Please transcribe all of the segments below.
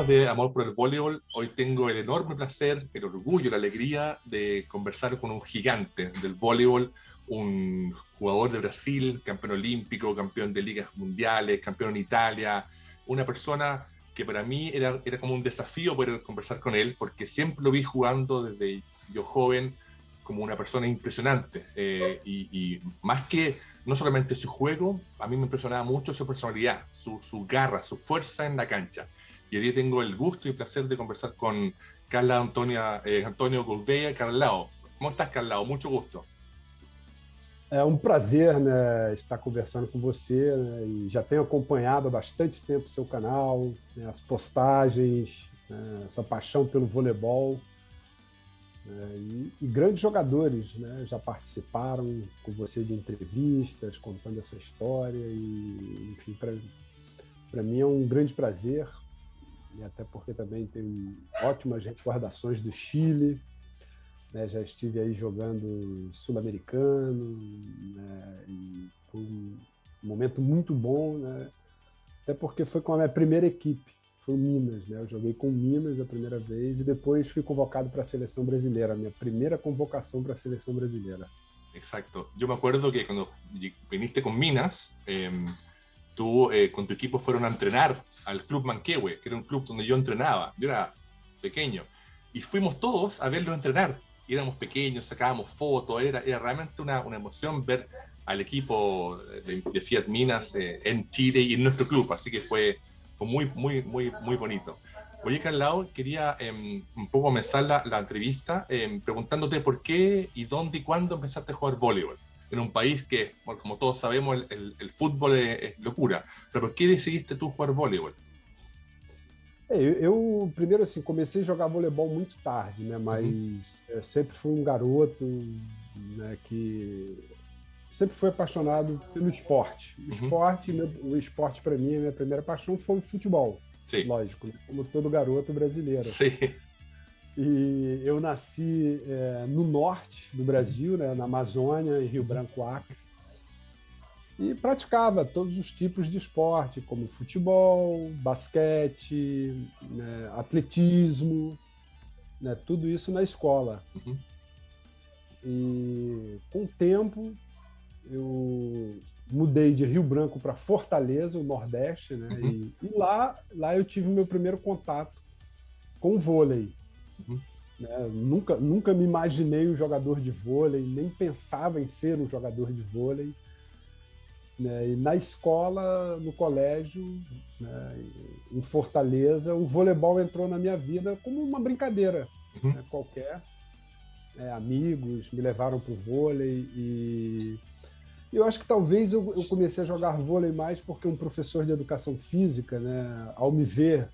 años de amor por el voleibol, hoy tengo el enorme placer, el orgullo, la alegría de conversar con un gigante del voleibol, un jugador de Brasil, campeón olímpico, campeón de ligas mundiales, campeón en Italia, una persona que para mí era como un desafío poder conversar con él, porque siempre lo vi jugando desde yo joven como una persona impresionante. Y más que no solamente su juego, a mí me impresionaba mucho su personalidad, su garra, su fuerza en la cancha. Y hoy día tengo el gusto y el placer de conversar con Antonio Gouveia Carlao. ¿Cómo estás, Carlao? Mucho gusto. É um prazer, né, estar conversando com você, né, e já tenho acompanhado há bastante tempo o seu canal, né, as postagens, né, essa paixão pelo voleibol, né, e grandes jogadores, né, já participaram com você de entrevistas, contando essa história, e enfim, para mim é um grande prazer, e até porque também tenho ótimas recordações do Chile, né, já estive aí jogando sul-americano, né, e foi um momento muito bom, né, até porque foi com a minha primeira equipe, foi o Minas, né, eu joguei com o Minas a primeira vez e depois fui convocado para a seleção brasileira, a minha primeira convocação para a seleção brasileira. Exacto. Yo me acuerdo que cuando viniste con Minas, tú con tu equipo fueron a entrenar al Club Manquehue, que era un club donde yo entrenaba. Yo era pequeño. Y fuimos todos a verlo entrenar. Y éramos pequeños, sacábamos fotos. Era realmente una emoción ver al equipo de Fiat Minas en Chile y en nuestro club. Así que fue muy bonito. Oye, Carlao, quería un poco comenzar la entrevista preguntándote por qué y dónde y cuándo empezaste a jugar voleibol. En un país que, bueno, como todos sabemos, el fútbol es locura. Pero ¿por qué decidiste tú jugar voleibol? Eu primeiro assim, comecei a jogar voleibol muito tarde, né, mas sempre fui um garoto, né, que sempre fui apaixonado pelo esporte. O esporte para mim, a minha primeira paixão foi o futebol. Sim. Lógico, né, como todo garoto brasileiro. Sim. E eu nasci no norte do Brasil, né, na Amazônia, em Rio Branco, Acre, e praticava todos os tipos de esporte, como futebol, basquete, né, atletismo, né, tudo isso na escola. E com o tempo eu mudei de Rio Branco para Fortaleza, o Nordeste, né, e lá eu tive meu primeiro contato com o vôlei. Né, nunca me imaginei um jogador de vôlei, nem pensava em ser um jogador de vôlei. Né, e na escola, no colégio, né, em Fortaleza, o voleibol entrou na minha vida como uma brincadeira, né, qualquer. Amigos me levaram para o vôlei e eu acho que talvez eu comecei a jogar vôlei mais porque um professor de educação física, né, ao me ver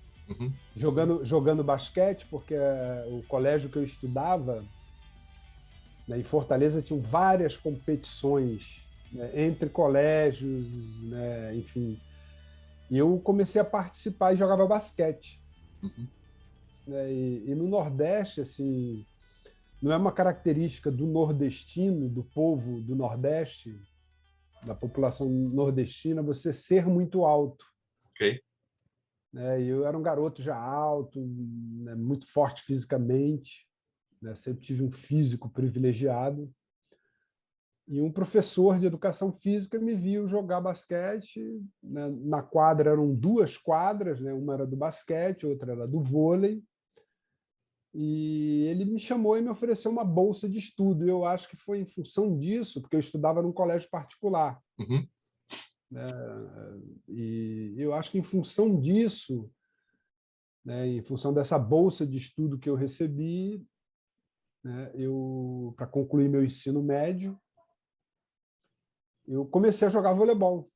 jogando basquete, porque o colégio que eu estudava, né, em Fortaleza tinham várias competições, né, entre colégios, né, enfim. E eu comecei a participar e jogava basquete. Né, e no Nordeste, assim, não é uma característica do nordestino, do povo do Nordeste, da população nordestina, você ser muito alto. Ok. Né, e eu era um garoto já alto, né, muito forte fisicamente, né, sempre tive um físico privilegiado. E um professor de educação física me viu jogar basquete, né? Na quadra eram duas quadras, né? Uma era do basquete, outra era do vôlei. E ele me chamou e me ofereceu uma bolsa de estudo. Eu acho que foi em função disso, porque eu estudava num colégio particular. Né? E eu acho que em função disso, né? Em função dessa bolsa de estudo que eu recebi, né? Para concluir meu ensino médio, eu comecei a jogar voleibol.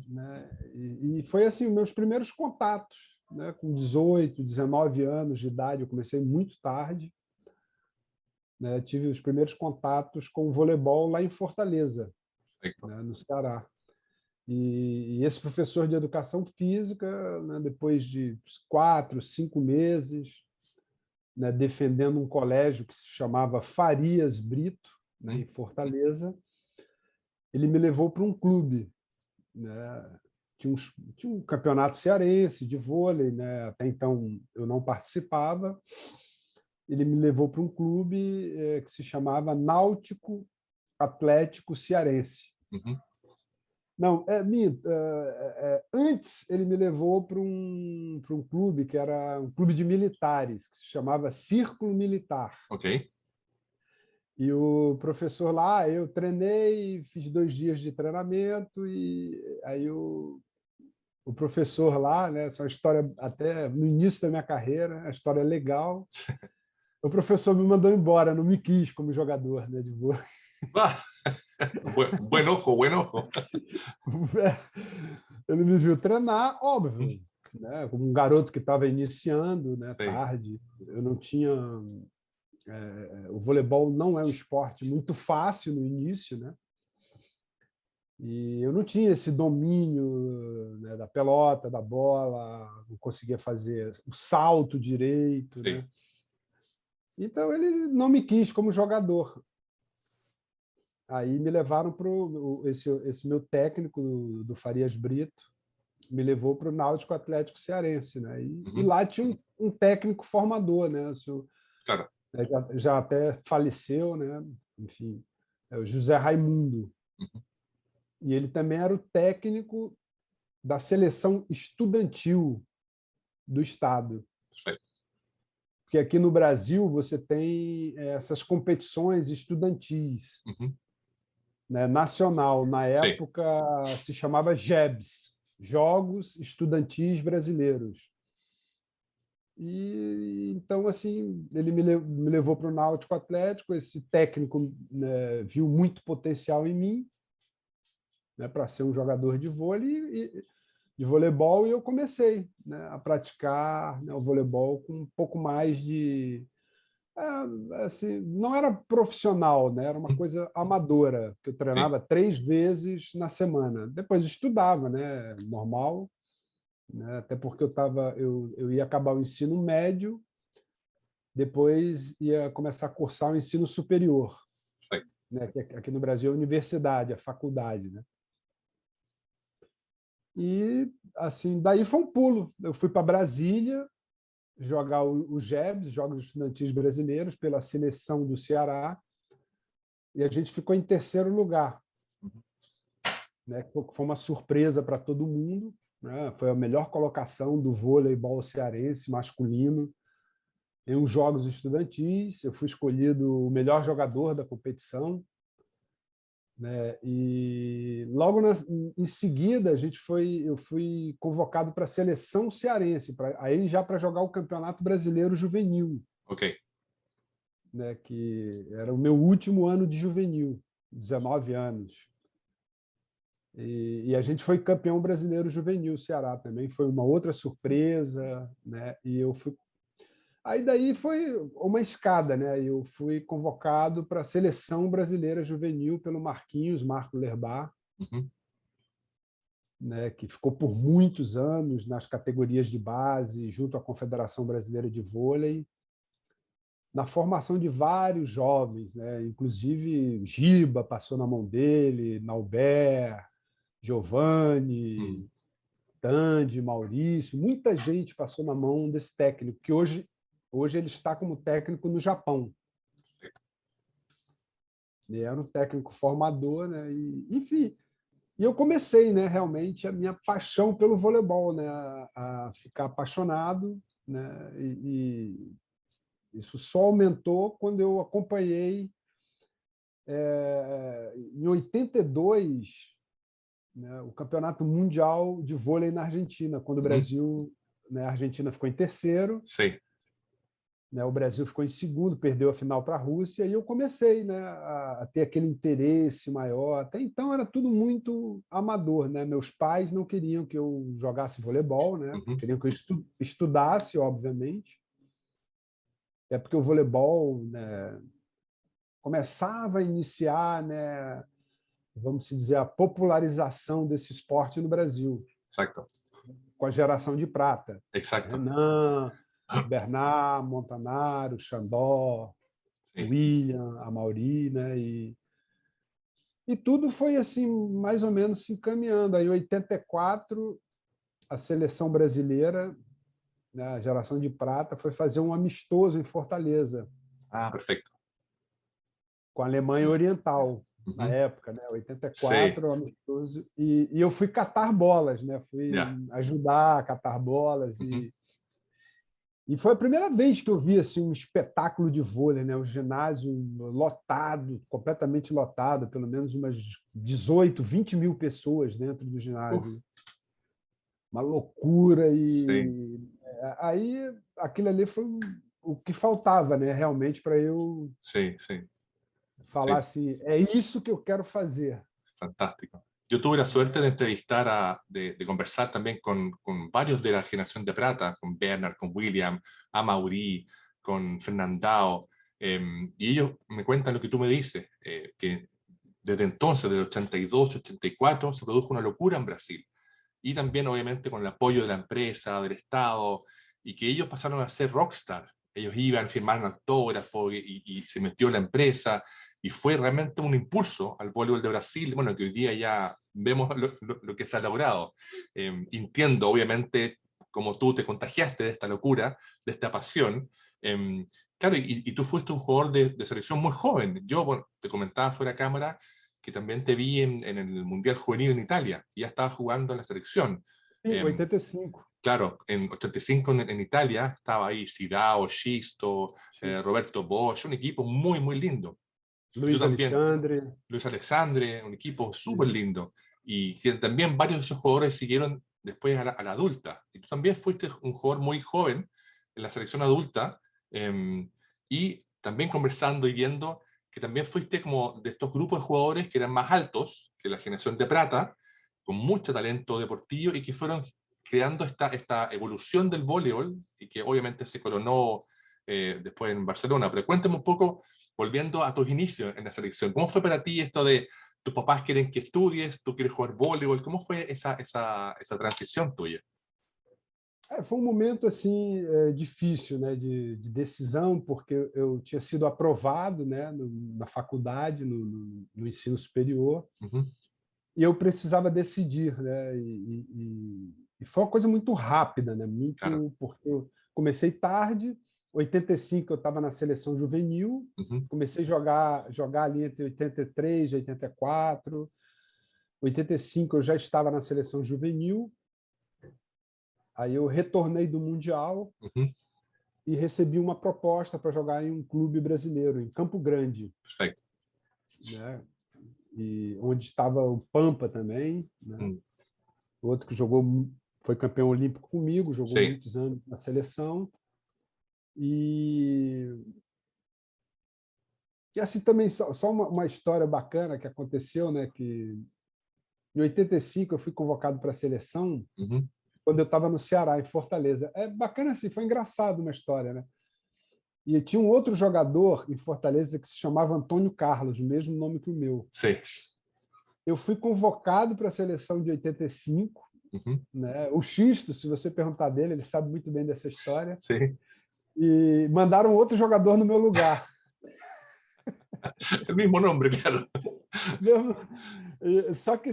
Né? E foi assim, meus primeiros contatos, né? Com 18, 19 anos de idade, eu comecei muito tarde. Né? Tive os primeiros contatos com o voleibol lá em Fortaleza, né? No Ceará. E esse professor de educação física, né? Depois de 4, 5 meses, né? Defendendo um colégio que se chamava Farias Brito, né? Em Fortaleza, ele me levou para um clube, né, tinha um campeonato cearense de vôlei, né? Até então eu não participava. Ele me levou para um clube que se chamava Náutico Atlético Cearense. Uhum. Não, antes ele me levou para um clube que era um clube de militares, que se chamava Círculo Militar. Ok. E o professor lá, eu treinei, fiz 2 dias de treinamento, e aí o professor lá, né, essa é uma história até no início da minha carreira, uma história legal. O professor me mandou embora, não me quis como jogador, né, de vôlei. Ah, buen ojo, buen ojo. Ele me viu treinar, óbvio, né, como um garoto que estava iniciando, né, Sim. tarde. Eu não tinha... o voleibol não é um esporte muito fácil no início, né? E eu não tinha esse domínio, né, da pelota, da bola, não conseguia fazer o salto direito, Sim. né? Então ele não me quis como jogador. Aí me levaram para esse meu técnico do Farias Brito, me levou para o Náutico Atlético Cearense, né? E lá tinha um técnico formador, né? Claro. Já até faleceu, né? Enfim, é o José Raimundo. Uhum. E ele também era o técnico da seleção estudantil do estado. Perfeito. Porque aqui no Brasil você tem essas competições estudantis, Uhum. né, nacional. Na Sim. época se chamava JEBs, Jogos Estudantis Brasileiros. E então assim ele me levou para o Náutico Atlético. Esse técnico, né, viu muito potencial em mim, né, para ser um jogador de vôlei, de voleibol, e eu comecei, né, a praticar, né, o voleibol com um pouco mais de... assim, não era profissional, né, era uma coisa amadora, que eu Sim. treinava 3 vezes na semana. Depois estudava, né, normal, né, até porque eu ia acabar o ensino médio, depois ia começar a cursar o ensino superior, Perfeito. né, que aqui no Brasil é a universidade, a faculdade, né? E assim, daí foi um pulo. Eu fui para Brasília jogar o JEBs, Jogos Estudantis Brasileiros, pela seleção do Ceará, e a gente ficou em terceiro lugar, né? Foi uma surpresa para todo mundo, né? Foi a melhor colocação do voleibol cearense masculino em os Jogos Estudantis. Eu fui escolhido o melhor jogador da competição, né? E logo em seguida eu fui convocado para a seleção cearense, aí já para jogar o Campeonato Brasileiro Juvenil, Ok. né? Que era o meu último ano de juvenil, 19 anos. E a gente foi campeão brasileiro juvenil, Ceará também foi uma outra surpresa, né? E eu fui... Aí daí foi uma escada, né? Eu fui convocado para a seleção brasileira juvenil pelo Marco Lerbar, Uhum. né, que ficou por muitos anos nas categorias de base, junto à Confederação Brasileira de Vôlei, na formação de vários jovens, né? Inclusive Giba passou na mão dele, Nauber, Giovanni, Tandy, Maurício, muita gente passou na mão desse técnico, que hoje ele está como técnico no Japão. Ele era um técnico formador, né? Enfim, e eu comecei, né, realmente a minha paixão pelo voleibol, né, a ficar apaixonado, né? E isso só aumentou quando eu acompanhei em 82, né, o Campeonato Mundial de Vôlei na Argentina, quando o Brasil, né, a Argentina ficou em terceiro, Sim. né, o Brasil ficou em segundo, perdeu a final para a Rússia, e eu comecei, né, a ter aquele interesse maior. Até então era tudo muito amador, né? Meus pais não queriam que eu jogasse voleibol, né? Queriam que eu estudasse, obviamente. É porque o voleibol, né, começava a iniciar, né, vamos dizer, a popularização desse esporte no Brasil, Exacto. com a geração de prata. Exacto. Renan, Bernard, Montanaro, Xandó, Sí. William, Amaury, né? E tudo foi assim, mais ou menos se encaminhando. Aí, em 84, a seleção brasileira, né, a geração de prata, foi fazer um amistoso em Fortaleza, Ah, perfecto. com a Alemanha Oriental, na Ujú. época, né? Sí, 84, amistoso. E eu fui catar bolas, né? Fui ya. ajudar a catar bolas. Ujú. E foi a primeira vez que eu vi assim, um espetáculo de vôlei, né? O ginásio lotado, completamente lotado, pelo menos umas 18, 20 mil pessoas dentro do ginásio. Uf, Uma loucura. sí, E aí aquilo ali foi o que faltava, né? Realmente, para eu sí, sí, falar sí. assim, é isso que eu quero fazer. Fantástico. Yo tuve la suerte de entrevistar, de conversar también con varios de la generación de plata, con Bernard, con William, Amaury, con Fernandao, y ellos me cuentan lo que tú me dices, que desde entonces, del 82, 84, se produjo una locura en Brasil. Y también, obviamente, con el apoyo de la empresa, del Estado, y que ellos pasaron a ser rockstar. Ellos iban, firmaron autógrafos y se metió la empresa, y fue realmente un impulso al voleibol de Brasil, bueno, que hoy día ya vemos lo que se ha logrado. Entiendo, obviamente, como tú te contagiaste de esta locura, de esta pasión. Claro, y tú fuiste un jugador de selección muy joven. Yo, bueno, te comentaba fuera de cámara que también te vi en el Mundial Juvenil en Italia, y ya estabas jugando en la selección. Em Eh, 85. claro, en 85 en Italia estaba ahí Sidao, Xisto, Roberto Bosch, un equipo muy, muy lindo. Y tú Luiz también, Alexandre. Luis Alexandre, un equipo súper lindo. Y que también varios de esos jugadores siguieron después a la adulta. Y tú también fuiste un jugador muy joven en la selección adulta. Y también conversando y viendo que también fuiste como de estos grupos de jugadores que eran más altos que la generación de plata, con mucho talento deportivo y que fueron creando esta evolución del voleibol y que obviamente se coronó después en Barcelona. Pero cuéntame un poco, volviendo a tus inicios en la selección, ¿cómo fue para ti esto de tus papás quieren que estudies, tú quieres jugar voleibol? ¿Cómo fue esa transición tuya? Foi um momento assim difícil, né, de decisão, porque eu tinha sido aprovado, né, na faculdade, no ensino superior, Uh -huh. e eu precisava decidir, né, e foi uma coisa muito rápida, né, Claro. muito porque eu comecei tarde. 85 eu estava na seleção juvenil, Uh -huh. comecei a jogar ali entre 83 e 84. 85 eu já estava na seleção juvenil. Aí eu retornei do Mundial Uh -huh. e recebi uma proposta para jogar em um clube brasileiro, em Campo Grande, Perfecto. né? E onde estava o Pampa também, né? Outro que jogou, foi campeão olímpico comigo, jogou Sí. muitos anos na seleção. E assim também, só uma história bacana que aconteceu, né? Que em 85 eu fui convocado para a seleção Uh -huh. quando eu estava no Ceará, em Fortaleza. É bacana assim, foi engraçado uma história, né? E tinha um outro jogador em Fortaleza que se chamava Antônio Carlos, o mesmo nome que o meu. Sí. Eu fui convocado para a seleção de 85, Uh -huh. né? O Xisto, se você perguntar dele, ele sabe muito bem dessa história. Sí. E mandaram outro jogador no meu lugar. El mismo nombre, claro. Só que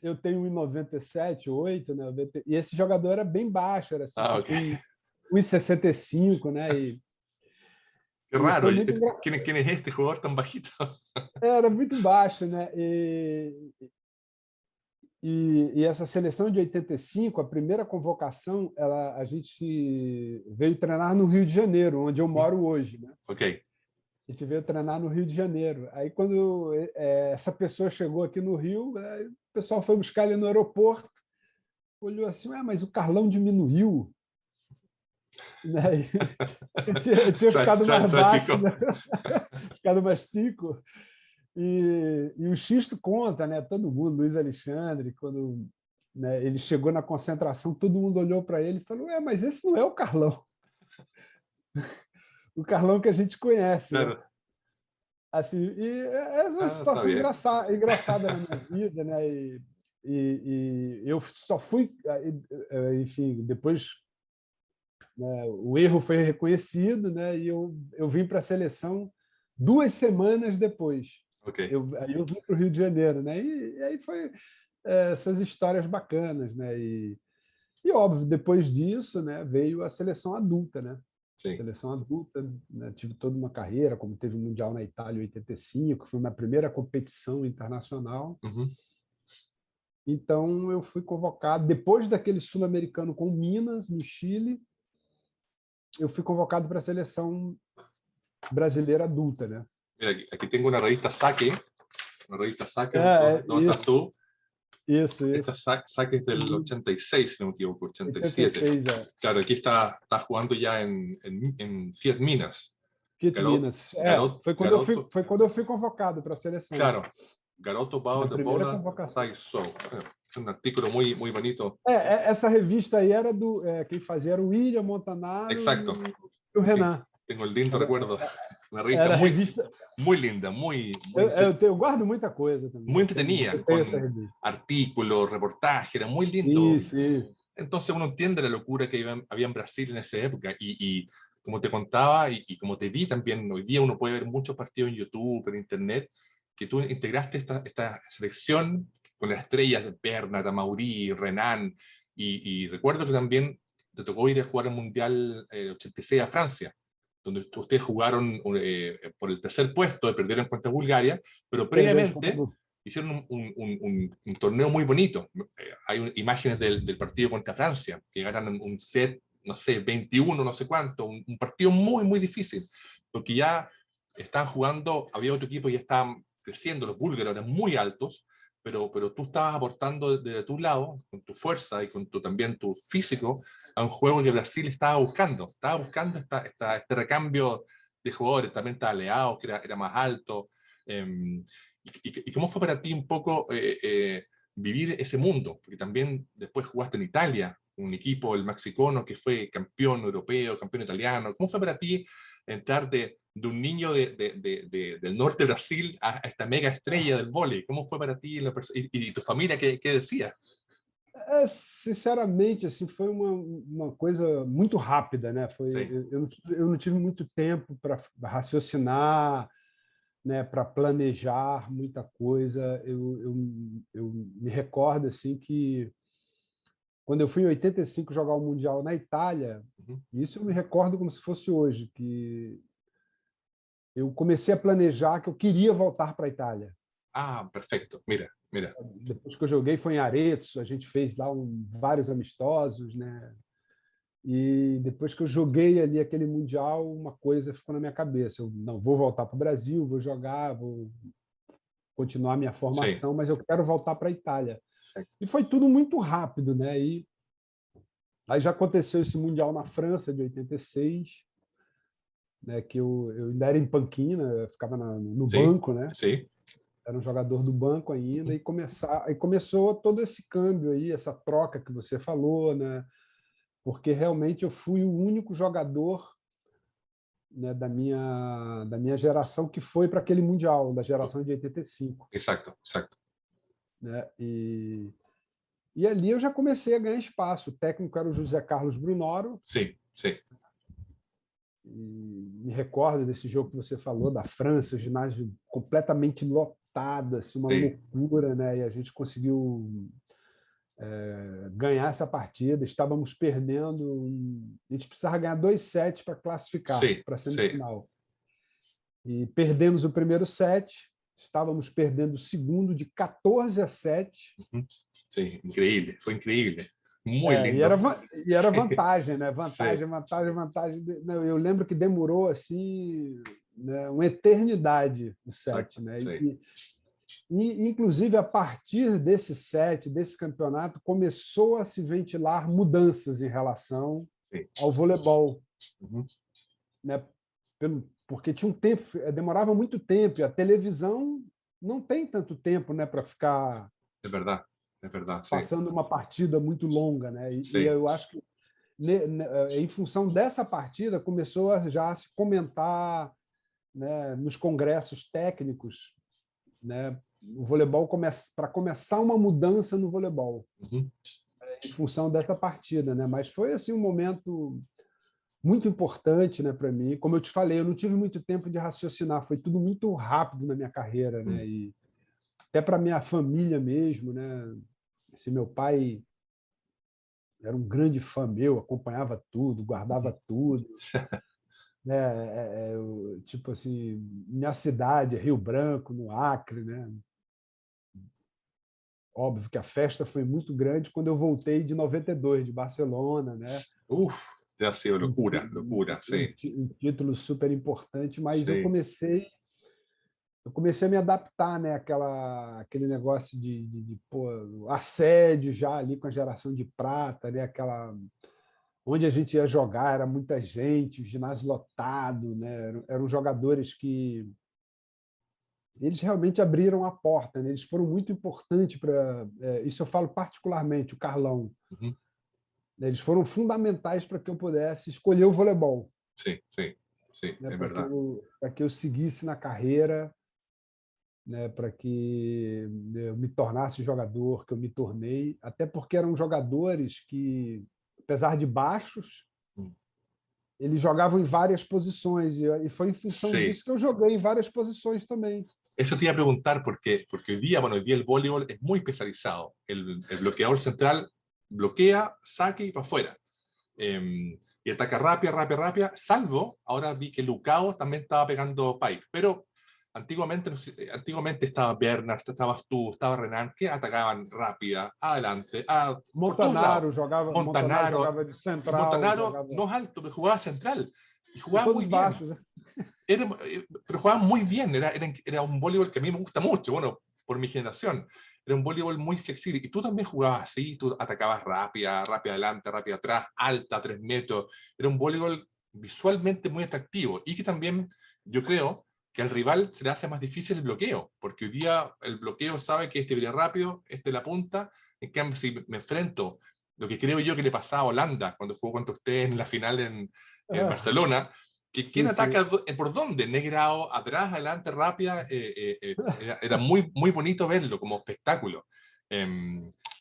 eu tenho 1,97, 8, né? E esse jogador era bem baixo, era assim, Ah, tipo ok. 1,65, né? Qué E raro. foi muito ¿Quién es este jugador tan bajito? era muito baixo, né? E essa seleção de 85, a primeira convocação, a gente veio treinar no Rio de Janeiro, onde eu moro hoje, né? Ok. A gente veio treinar no Rio de Janeiro. Aí, quando essa pessoa chegou aqui no Rio, o pessoal foi buscar ele no aeroporto, olhou assim, mas o Carlão diminuiu, né? Eu tinha ficado mais baixo, né? Ficado mais tico. E o Xisto conta, né? Todo mundo, Luiz Alexandre, quando, né, ele chegou na concentração, todo mundo olhou para ele e falou: mas esse não é o Carlão. O Carlão que a gente conhece, né? Claro. Assim, e é uma situação engraçada na minha vida, né? E eu só fui, enfim, depois, né, o erro foi reconhecido, né? E eu vim para a seleção 2 semanas depois. Ok. Aí eu vim para o Rio de Janeiro, né? E aí foi essas histórias bacanas, né? E óbvio, depois disso, né, veio a seleção adulta, né? Sim. Seleção adulta, né? Tive toda uma carreira, como teve o Mundial na Itália em 85, foi minha primeira competição internacional. Uhum. Então eu fui convocado depois daquele sul-americano com Minas no Chile, eu fui convocado para a seleção brasileira adulta, né? Mira, aquí tengo una revista Saque, ¿dónde estás Isso, tú? isso, Esta isso. Saque es del 86, si no me equivoco, 87. 86, Claro, aquí está jugando ya en Fiat Minas. Quito Garoto, Minas. garoto, Foi quando eu fui convocado para a seleção. claro, Garoto Bao Minha de primeira Bola convocação. Taisou. Es un artículo muy, muy bonito. Essa revista aí era do. Quem fazia era o William Montanaro Exacto. e o Sí, Renan. tengo el lindo recuerdo. Una revista Era a muy, revista. muy linda, Eu guardo muita coisa também. muy entretenida, Eu tenho essa con revista. artículos, reportajes, era muy lindo. Isso, isso. Entonces uno entiende la locura que había en Brasil en esa época y como te contaba y como te vi también, hoy día uno puede ver muchos partidos en YouTube, en Internet, que tú integraste esta selección con las estrellas de Bernat, Amaury, Renan y recuerdo que también te tocó ir a jugar el Mundial 86 a Francia, donde ustedes jugaron por el tercer puesto, perdieron contra Bulgaria, pero Perdemos previamente hicieron un torneo muy bonito. Hay imágenes del partido contra Francia, que ganan un set, no sé, 21, no sé cuánto, un partido muy, muy difícil, porque ya estaban jugando, había otro equipo y ya estaban creciendo, los búlgaros eran muy altos, pero tú estabas aportando desde tu lado, con tu fuerza y con también tu físico, a un juego que Brasil estaba buscando este recambio de jugadores, también estaba Leao, que era más alto. ¿Y cómo fue para ti un poco vivir ese mundo? Porque también después jugaste en Italia, un equipo, el Maxicono, que fue campeón europeo, campeón italiano. ¿Cómo fue para ti entrar de un niño del norte de Brasil a esta mega estrella del vóley? ¿Cómo fue para ti y tu familia? ¿Qué decía? Sinceramente, assim, foi uma coisa muito rápida, né? Eu não tive muito tempo para raciocinar, né, para planejar muita coisa. Eu me recordo assim que quando eu fui em 85 jogar o Mundial na Itália, isso eu me recordo como se fosse hoje, que eu comecei a planejar que eu queria voltar para a Itália. Ah, perfeito. Mira. Depois que eu joguei foi em Arezzo, a gente fez lá vários amistosos, né? E depois que eu joguei ali aquele Mundial, uma coisa ficou na minha cabeça. Eu não vou voltar para o Brasil, vou jogar, vou continuar minha formação, mas eu quero voltar para a Itália. E foi tudo muito rápido, né? E aí já aconteceu esse Mundial na França, de 86, né? Que eu ainda era em panquina, eu ficava no banco, né? Sim. Era um jogador do banco ainda, e começou todo esse câmbio aí, essa troca que você falou, né? Porque realmente eu fui o único jogador, né, da minha geração que foi para aquele Mundial, da geração de 85. Exato. Né? E ali eu já comecei a ganhar espaço. O técnico era o José Carlos Brunoro. Sim. E me recordo desse jogo que você falou, da França, o ginásio completamente lotado, assim, uma loucura, né? E a gente conseguiu ganhar essa partida. Estávamos perdendo, a gente precisava ganhar 2 sets para classificar para a semifinal. E perdemos o primeiro set, estávamos perdendo o segundo de 14-7. Sim, incrível, foi incrível. Muito lindo. E era vantagem, né? Vantagem. Eu lembro que demorou assim, né, uma eternidade o set, né? E, inclusive, a partir desse set, desse campeonato, começou a se ventilar mudanças em relação ao voleibol. Né? Porque tinha um tempo, demorava muito tempo, e a televisão não tem tanto tempo, né, para ficar passando uma partida muito longa. Né? E eu acho que, em função dessa partida, começou já a se comentar, né, nos congressos técnicos, né, o voleibol para começar uma mudança no voleibol, em função dessa partida, né? Mas foi assim um momento muito importante, né, para mim. Como eu te falei, eu não tive muito tempo de raciocinar, foi tudo muito rápido na minha carreira, né? E até para minha família mesmo, né? Assim, meu pai era um grande fã meu, acompanhava tudo, guardava tudo, né? Tipo assim, minha cidade, Rio Branco, no Acre, né? Óbvio que a festa foi muito grande quando eu voltei de 92 de Barcelona, né? Uf, deve ser Um, loucura, loucura, sim, um título super importante, mas sí, eu comecei a me adaptar, né? Aquele negócio pô, assédio já ali com a geração de prata, né? Onde a gente ia jogar era muita gente, o ginásio lotado, né? Eram jogadores que eles realmente abriram a porta, né? Eles foram muito importantes para isso. Eu falo particularmente o Carlão, ujú, né? Eles foram fundamentais para que eu pudesse escolher o voleibol, sí, sí, sí, né? es verdad. Para que eu seguisse na carreira, né, para que eu me tornasse o jogador que eu me tornei, até porque eram jogadores que, apesar de baixos, Mm. eles jogavam em várias posições, e foi em função Sí, disso que eu joguei em várias posições também. eso te iba a preguntar porque hoy día, bueno, hoy día el voleibol es muy especializado. El bloqueador central bloquea, saque y para afuera. Y ataca rápida, rápida, rápida, salvo, ahora vi que Lucao también estaba pegando pipe, pero antiguamente, antiguamente estaba Bernard, estabas tú, estaba Renan, que atacaban rápida, adelante, por todos lados. Montanaro Montanaro, jogava de y central, Montanaro jogava no es alto, pero jugaba central y e jugaba muy todos bien. baixos, né? Pero jugaba muy bien, era un voleibol que a mí me gusta mucho, bueno, por mi generación. Era un voleibol muy flexible. Y tú también jugabas así, tú atacabas rápida, rápida adelante, rápida atrás, alta, 3 metros. Era un voleibol visualmente muy atractivo y que también yo creo que al rival se le hace más difícil el bloqueo, porque hoy día el bloqueo sabe que este viene rápido, este la punta. En cambio, si me enfrento, lo que creo yo que le pasaba a Holanda cuando jugó contra ustedes en la final en Ah, Barcelona, que quién sim, sim. ataca por dónde, Negrao, atrás, adelante, rápida, era muy, muy bonito verlo como espectáculo.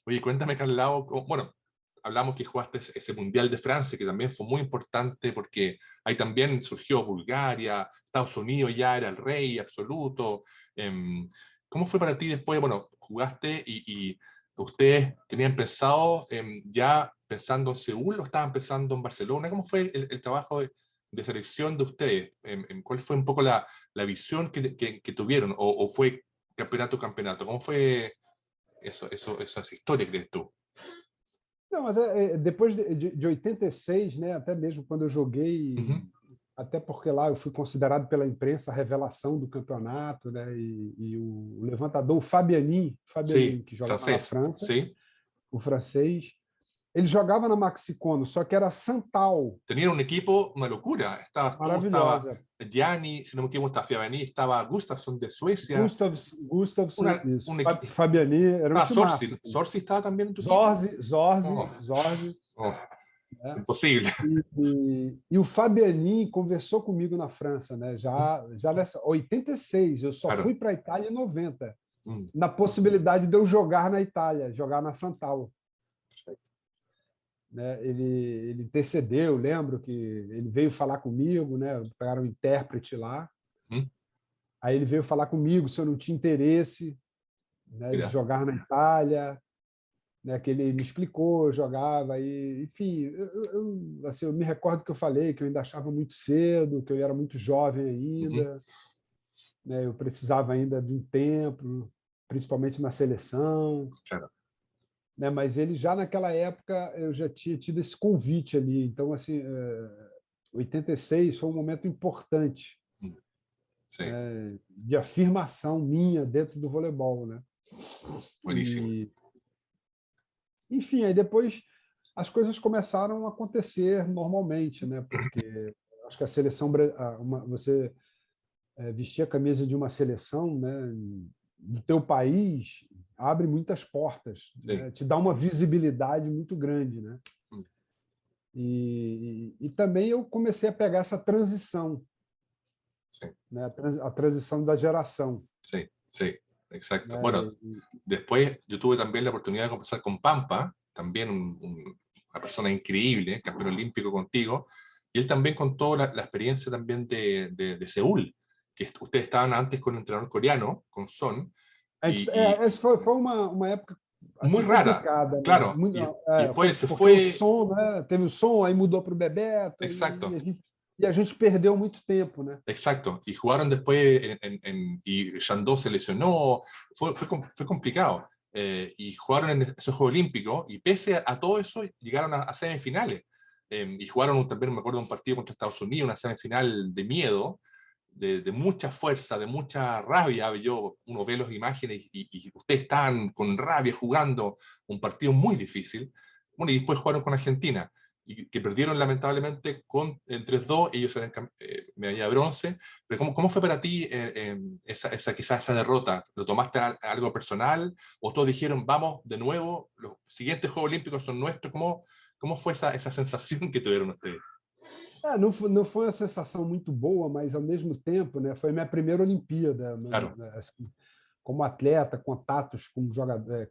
Oye, cuéntame, Carlao, bueno, hablamos que jugaste ese Mundial de Francia, que también fue muy importante porque ahí también surgió Bulgaria, Estados Unidos ya era el rey absoluto. ¿Cómo fue para ti después? Bueno, jugaste y ustedes tenían pensado ya pensando en Seúl o estaban pensando en Barcelona. ¿Cómo fue el trabajo de selección de ustedes? ¿Cuál fue un poco la visión que tuvieron? ¿O fue campeonato a campeonato? ¿Cómo fue esa historia, crees tú? Não, mas depois de 86, né, até mesmo quando eu joguei, Ujú. até porque lá eu fui considerado pela imprensa a revelação do campeonato, né, e o levantador, o Fabianin, Sí, que jogava na francés, França, sí. o francês, ele jogava na Maxicono, só que era Santal, Tenían un equipo, una locura. Estabas tú, estaba maravilhosa. Gianni, si no me equivoco, estaba Fiavani, estaba Gustafsson de Suecia. Gustavsson, isso. Una, Fabianin, era um estaba timaço. Sorsi. Sorsi estaba también en tu equipo. Zorzi, Zorzi, Oh, Zorzi, oh, né? imposible. E o Fabianin conversou comigo na França, né? Já nessa 86, eu só fui Claro. para a Itália em 90, Mm, na possibilidade de eu jogar na Itália, jogar na Santal. perfecto. Né? Ele intercedeu, lembro que ele veio falar comigo, né? Pegaram um intérprete lá. Mm, Aí ele veio falar comigo se eu não tinha interesse, né, de mira, jogar na Itália, né, que ele me explicou, eu jogava, enfim, assim, eu me recordo que eu falei que eu ainda achava muito cedo, que eu era muito jovem ujú, ainda, né, eu precisava ainda de um tempo, principalmente na seleção, claro. né, mas ele já naquela época eu já tinha tido esse convite ali, então assim, 86 foi um momento importante, Mm, sí, né, de afirmação minha dentro do voleibol, né? buenísimo. E, enfim, aí depois as coisas começaram a acontecer normalmente, né? Porque acho que a seleção, você vestir a camisa de uma seleção, né, do teu país, abre muitas portas, Sí, né? Te dá uma visibilidade muito grande, né? mm, E também eu comecei a pegar essa transição, sí, né? A transição da geração, sí, sí, exacto. né? Bueno, después yo tuve también la oportunidad de conversar con Pampa, también una persona increíble, campeón olímpico contigo, Y él también contó la experiencia también de Seúl, que ustedes estaban antes con el entrenador coreano, con Son, y Essa foi uma época muy assim rara, complicada, né? claro, Muito, y después él se porque o fue, som, né? Teve o som, aí mudou para o Bebeto, exacto, e a gente perdeu muito tempo, né? exacto, y jugaron después, y Shandong se lesionó, fue complicado. Y jugaron en esos Juegos Olímpicos, y pese a todo eso, llegaron a semifinales. Y jugaron también, me acuerdo, un partido contra Estados Unidos, una semifinal de miedo, de mucha fuerza, de mucha rabia. Uno ve las imágenes y ustedes estaban con rabia jugando un partido muy difícil. Bueno, y después jugaron con Argentina, y que perdieron lamentablemente en 3-2, ellos eran medalla de bronce. Pero ¿cómo fue para ti quizás esa derrota? ¿Lo tomaste algo personal? ¿O todos dijeron, vamos de nuevo, los siguientes Juegos Olímpicos son nuestros? ¿Cómo fue esa sensación que tuvieron ustedes? Não foi uma sensação muito boa, mas ao mesmo tempo, né, foi minha primeira Olimpíada, Claro. assim, como atleta, contatos como jogador,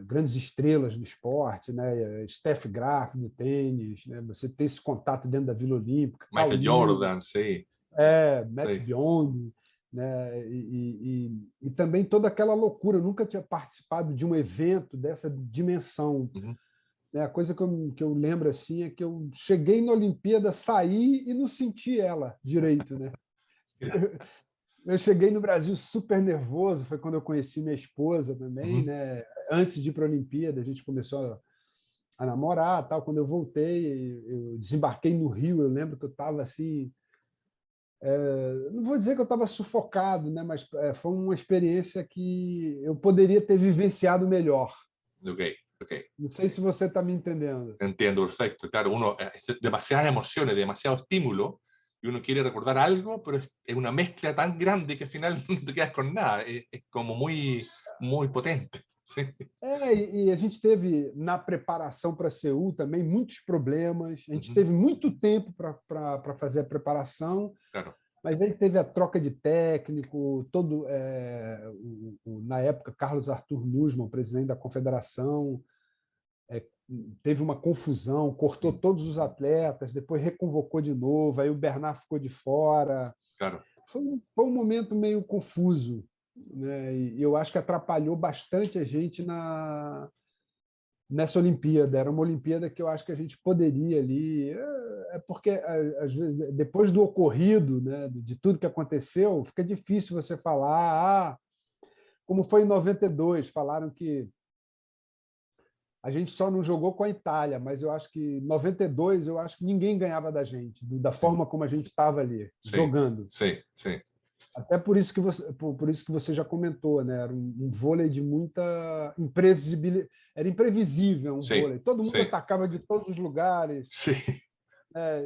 grandes estrelas do esporte, né, Steph Graf do tênis, né, você ter esse contato dentro da Vila Olímpica, Michael Jordan, sim. Matt Byong, né, e também toda aquela loucura. Eu nunca tinha participado de um evento dessa dimensão. Uhum. A coisa que eu lembro assim é que eu cheguei na Olimpíada, saí e não senti ela direito, né? Eu cheguei no Brasil super nervoso, foi quando eu conheci minha esposa também, né? Antes de ir para a Olimpíada, a gente começou a namorar, tal. Quando eu voltei, eu desembarquei no Rio, eu lembro que eu estava assim, não vou dizer que eu estava sufocado, né? Mas foi uma experiência que eu poderia ter vivenciado melhor. Ok. No sé si você está me entendendo. Entiendo, perfecto. Claro, demasiadas emociones, demasiado estímulo, y uno quiere recordar algo, pero es una mezcla tan grande que al final no te quedas con nada. Es como muy, muy potente. Sí. E a gente teve, na preparação para Seul também, muitos problemas. A gente teve muito tempo para fazer a preparação. Claro. Mas aí teve a troca de técnico, na época, Carlos Arthur Nussmann, presidente da confederação, teve uma confusão, cortou todos os atletas, depois reconvocou de novo, aí o Bernard ficou de fora. Claro. Foi um momento meio confuso, né? E eu acho que atrapalhou bastante a gente nessa Olimpíada. Era uma Olimpíada que eu acho que a gente poderia ali... porque, às vezes, depois do ocorrido, né, de tudo que aconteceu, fica difícil você falar, como foi em 92, falaram que a gente só não jogou com a Itália, mas eu acho que em 92, eu acho que ninguém ganhava da gente, da forma como a gente estava ali, jogando. Sim. Até por isso que você já comentou, né? Era um vôlei de muita imprevisibilidade. Era imprevisível vôlei. Todo mundo atacava de todos os lugares. Sim.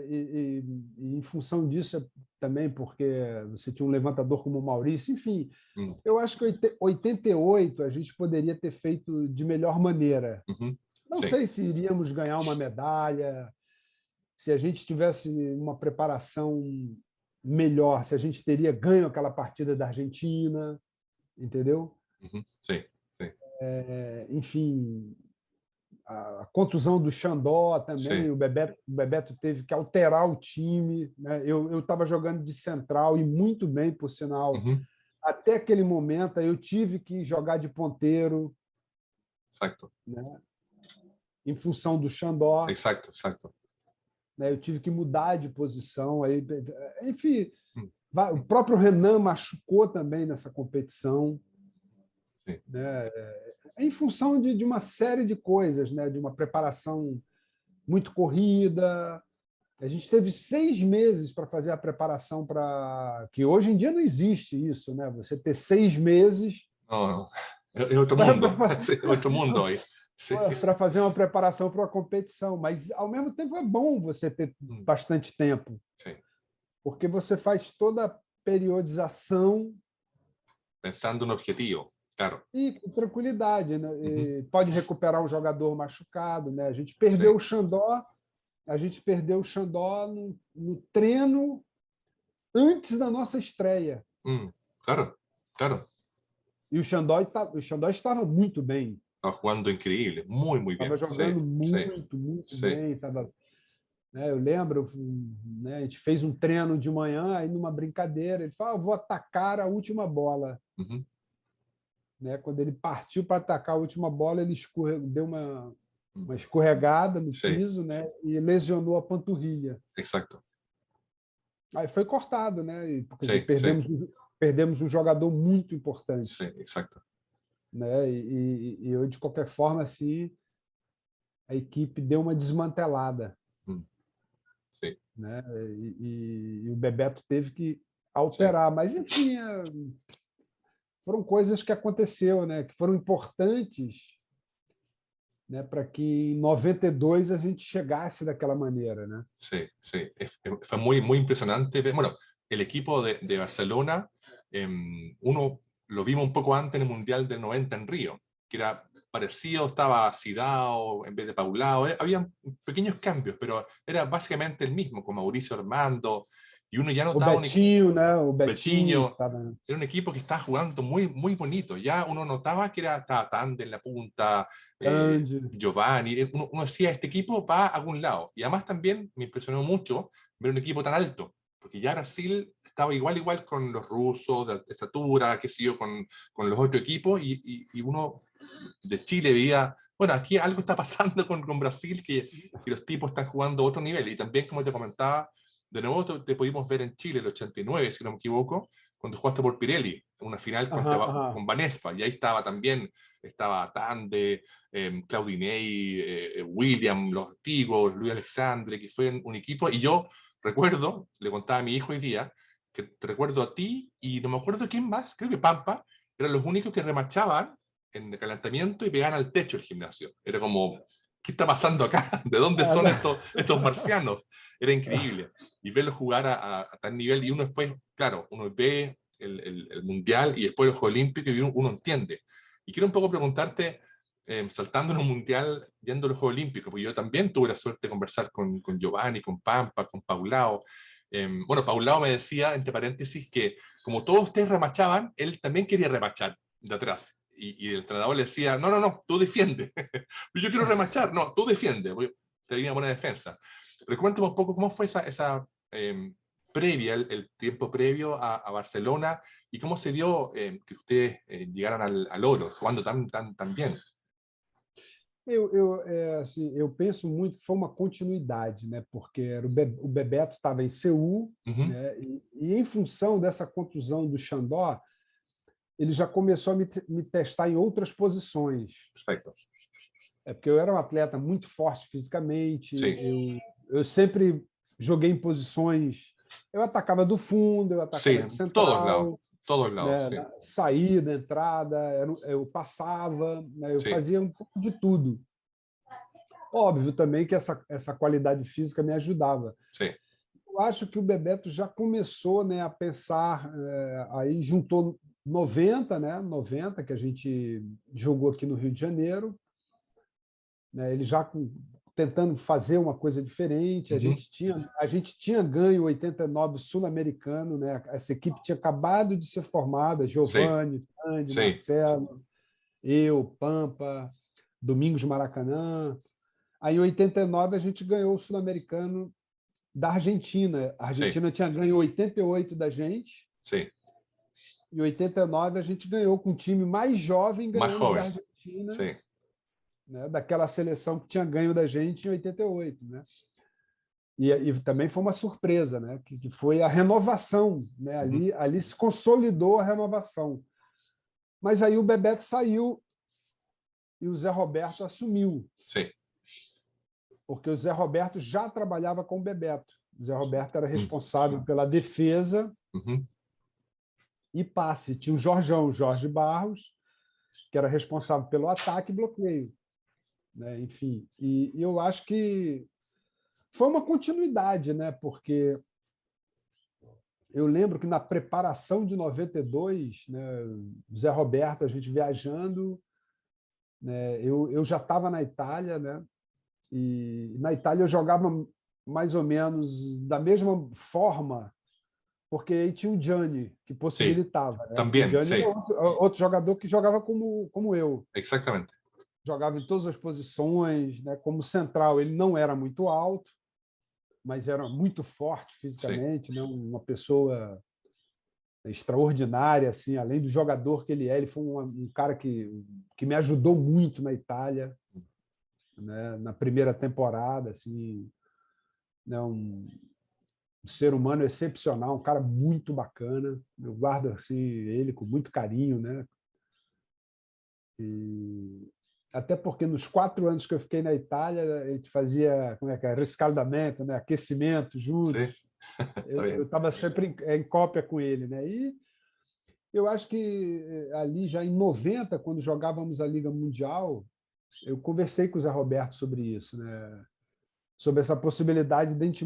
E em função disso também, porque você tinha um levantador como o Maurício, enfim, eu acho que 88 a gente poderia ter feito de melhor maneira. Não sei se iríamos ganhar uma medalha, se a gente tivesse uma preparação melhor, se a gente teria ganho aquela partida da Argentina, entendeu? Sim. Enfim, a contusão do Xandó também, o Bebeto teve que alterar o time, né? Eu estava jogando de central e muito bem, por sinal. Até aquele momento, eu tive que jogar de ponteiro. Exato. Né? Em função do Xandó. Exato. Né? Eu tive que mudar de posição. Aí, enfim, o próprio Renan machucou também nessa competição. Né? Em função de uma série de coisas, né? De uma preparação muito corrida. A gente teve 6 meses para fazer a preparação para... Que hoje em dia não existe isso, né? Você ter 6 meses... Não. É outro mundo. É outro mundo aí. Para fazer uma preparação para uma competição. Mas, ao mesmo tempo, é bom você ter bastante tempo. Sim. Porque você faz toda a periodização... Pensando no objetivo. Claro. E com tranquilidade, né? E pode recuperar um jogador machucado, né? A gente perdeu o Xandó, no treino antes da nossa estreia. Claro. E o Xandó estava muito bem. Estava jogando incrível, muito bem. Estava jogando muito bem. né? Eu lembro, né, a gente fez um treino de manhã, aí numa brincadeira, ele falou, eu vou atacar a última bola. Uhum. Né? Quando ele partiu para atacar a última bola, ele deu uma escorregada no Sí, piso, né? E lesionou a panturrilha. exacto. Aí foi cortado, né? Quer dizer, Sí, sí, perdemos um jogador muito importante. sí, exacto. Né? E eu, de qualquer forma, assim, a equipe deu uma desmantelada. Sí, Né? E o Bebeto teve que alterar. sí, Mas, enfim, foram coisas que aconteceu, né? Que foram importantes, né? Para que em 92 a gente chegasse daquela maneira. Né? sí, sí. Fue muy, muy impresionante. Bueno, el equipo de Barcelona, uno lo vimos un poco antes en el Mundial del 90 en Río, que era parecido, estaba Sidao en vez de Paulao. Había pequeños cambios, pero era básicamente el mismo, con Mauricio Armando, y uno ya O notaba Betinho, né? O Betinho Betinho, estava... era un equipo que estaba jugando muy, muy bonito. Ya uno notaba que estaba Tande en la punta, Giovanni. Uno decía, este equipo va a algún lado. Y además también me impresionó mucho ver un equipo tan alto, porque ya Brasil estaba igual con los rusos, de estatura, qué sé yo, con los otros equipos, y uno de Chile veía, bueno, aquí algo está pasando con Brasil, que los tipos están jugando a otro nivel. Y también, como te comentaba, de nuevo te pudimos ver en Chile, el 89, si no me equivoco, cuando jugaste por Pirelli, en una final con Banespa, y ahí estaba también, estaba Tande, Claudinei, William, los antiguos, Luis Alexandre, que fue un equipo, y yo recuerdo, le contaba a mi hijo hoy día, que te recuerdo a ti, y no me acuerdo quién más, creo que Pampa, eran los únicos que remachaban en el calentamiento y pegaban al techo el gimnasio. Era como, ¿qué está pasando acá? ¿De dónde son estos marcianos? Era increíble. Y verlos jugar a tal nivel, y uno después, claro, uno ve el Mundial y después los Juegos Olímpicos y uno entiende. Y quiero un poco preguntarte, saltando en un Mundial, yendo a los Juegos Olímpicos, porque yo también tuve la suerte de conversar con Giovanni, con Pampa, con Paulao. Bueno, Paulao me decía, entre paréntesis, que como todos ustedes remachaban, él también quería remachar de atrás. Y el entrenador le decía, no, tú defiende. Yo quiero remachar, no, tú defiende, porque tenía buena defensa. Pero cuéntame un poco cómo fue esa previa, el tiempo previo a Barcelona, y cómo se dio que ustedes llegaran al oro, jugando tan bien. Assim, eu penso muito que foi uma continuidade, né? Porque era o Bebeto estava em Seul, né? E em função dessa contusão do Xandó, ele já começou a me testar em outras posições. Perfeito. É porque eu era um atleta muito forte fisicamente, Sim. eu sempre joguei em posições... Eu atacava do fundo, eu atacava de central, todos lados, né? Saída, entrada, eu passava, né? Eu fazia um pouco de tudo. Óbvio também que essa qualidade física me ajudava. Sim. Eu acho que o Bebeto já começou, né, a pensar, aí juntou 90, né, 90, que a gente jogou aqui no Rio de Janeiro, né, ele já tentando fazer uma coisa diferente. A gente tinha ganho 89 sul-americano, né? Essa equipe tinha acabado de ser formada, Giovanni, Tandy, Marcelo, eu, Pampa, Domingos Maracanã. Aí, em 89, a gente ganhou o sul-americano da Argentina. A Argentina tinha ganho 88 da gente. Sim. Em 89, a gente ganhou com um time mais jovem, ganhando da Argentina. Sim. Né, daquela seleção que tinha ganho da gente em 88. Né? E também foi uma surpresa, né? Que foi a renovação. Né? Ali se consolidou a renovação. Mas aí o Bebeto saiu e o Zé Roberto assumiu. Sim. Porque o Zé Roberto já trabalhava com o Bebeto. O Zé Roberto era responsável pela defesa e passe. Tinha o Jorge Barros, que era responsável pelo ataque e bloqueio. Né? Enfim, e eu acho que foi uma continuidade, né? Porque eu lembro que na preparação de 92, né, Zé Roberto, a gente viajando, né, eu já estava na Itália, né? E na Itália eu jogava mais ou menos da mesma forma, porque aí tinha o Gianni, que possibilitava. Né? Também, o Gianni era outro jogador que jogava como eu. mas era muito forte sim, fisicamente, né? Uma pessoa extraordinária, assim, além do jogador que ele é. Ele foi um cara que me ajudou muito na Itália, né? Na primeira temporada, assim, né? Um ser humano excepcional, um cara muito bacana. Eu guardo assim ele com muito carinho, né? E até porque nos 4 anos que eu fiquei na Itália, a gente fazia, como é que é, rescaldamento, né? Aquecimento juntos. sí, está Eu bien. estava sempre em cópia com ele, né? E eu acho que ali já em 90, quando jogávamos a Liga Mundial, eu conversei com o Zé Roberto sobre isso, né? Sobre essa possibilidade de a gente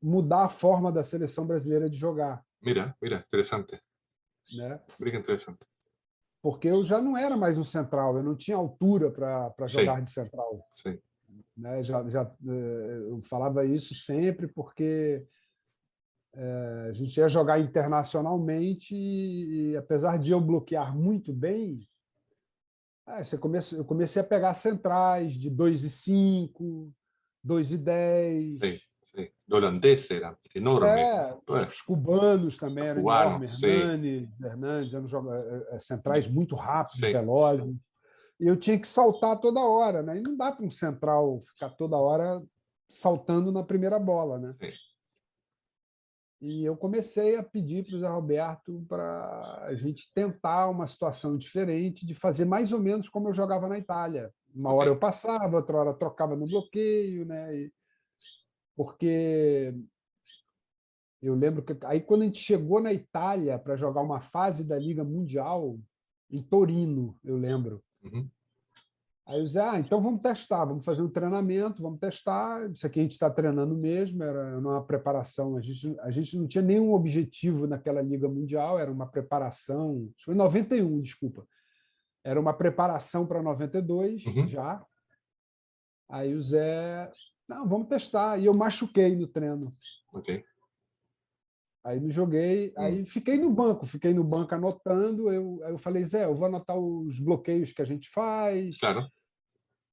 mudar a forma da seleção brasileira de jogar, Mira, mira, interesante. né? Mira que interesante. Porque eu já não era mais um central, eu não tinha altura para Sí, jogar de central, sí, né? Eu falava isso sempre porque a gente ia jogar internacionalmente e apesar de eu bloquear muito bem, eu comecei a pegar centrais de 2,5, 2,10. sí, sí. Los holandeses eran enormes. Bueno, Os cubanos também los eram cubanos, enormes, sí, Hernandes eram centrais muito rápidos, sí, velozes. E eu tinha que saltar toda hora, né? E não dá para um central ficar toda hora saltando na primeira bola, né? sí. E eu comecei a pedir para o Zé Roberto para a gente tentar uma situação diferente, de fazer mais ou menos como eu jogava na Itália. Uma Ok, hora eu passava, outra hora trocava no bloqueio, né? Porque eu lembro que aí quando a gente chegou na Itália para jogar uma fase da Liga Mundial em Torino, eu lembro. ujú, Aí eu disse, então vamos testar, vamos fazer um treinamento, vamos testar. Isso aqui a gente está treinando mesmo, era uma preparação. A gente não tinha nenhum objetivo naquela Liga Mundial, era uma preparação. Foi em 91, desculpa. Era uma preparação para 92 ujú, já. Aí o Zé, não, vamos testar. E eu machuquei no treino. ok, Aí não joguei, mm, aí fiquei no banco anotando. Eu falei, Zé, eu vou anotar os bloqueios que a gente faz, claro,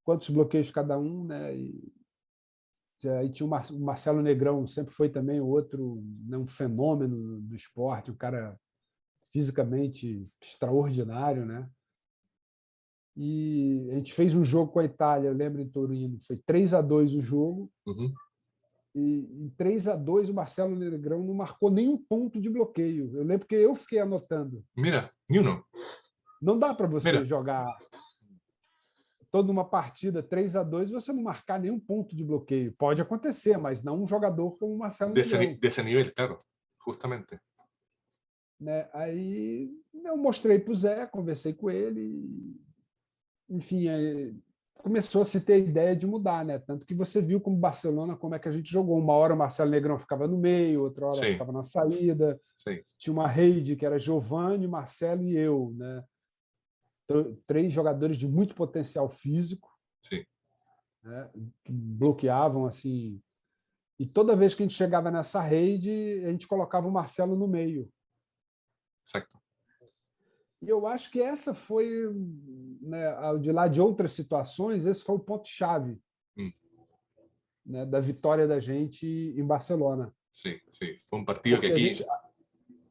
quantos bloqueios cada um, né? Aí tinha o Marcelo Negrão, sempre foi também outro, né, um fenômeno do esporte, um cara fisicamente extraordinário, né? E a gente fez um jogo com a Itália, eu lembro em Torino, foi 3-2 o jogo, ujú. e em 3-2 o Marcelo Negrão não marcou nenhum ponto de bloqueio. Eu lembro que eu fiquei anotando. Mira, ni uno, Não dá para você mira, jogar toda uma partida 3-2 e você não marcar nenhum ponto de bloqueio. Pode acontecer, mas não um jogador como o Marcelo Negrão. de ese nivel, claro, justamente. Né? Aí eu mostrei para o Zé, conversei com ele, enfim, começou a se ter a ideia de mudar, né? Tanto que você viu como Barcelona, como é que a gente jogou. Uma hora o Marcelo Negrão ficava no meio, outra hora Sí, ficava na saída. sí, Tinha uma rede que era Giovani, Marcelo e eu, né? 3 jogadores de muito potencial físico, sí, né? Que bloqueavam assim. E toda vez que a gente chegava nessa rede, a gente colocava o Marcelo no meio. exacto. E eu acho que essa foi, né, de lá de outras situações, esse foi o ponto-chave, Mm, né, da vitória da gente em Barcelona. sí, sí, fue un partido que Porque aquí,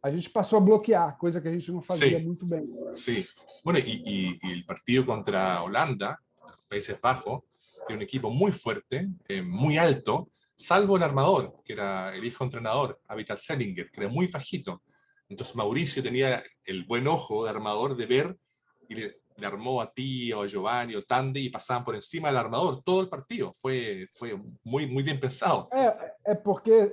a gente passou a bloquear, coisa que a gente não fazia sí, muito bem. sí. Bueno, y el partido contra Holanda, Países Bajos, que era un equipo muy fuerte, muy alto, salvo el armador, que era el hijo entrenador, Avital Selinger, que era muy bajito. Entonces Mauricio tenía el buen ojo de armador de ver y le armó a Tío, a Giovanni o Tande y pasaban por encima del armador todo el partido. Fue muy, muy bien pensado. Porque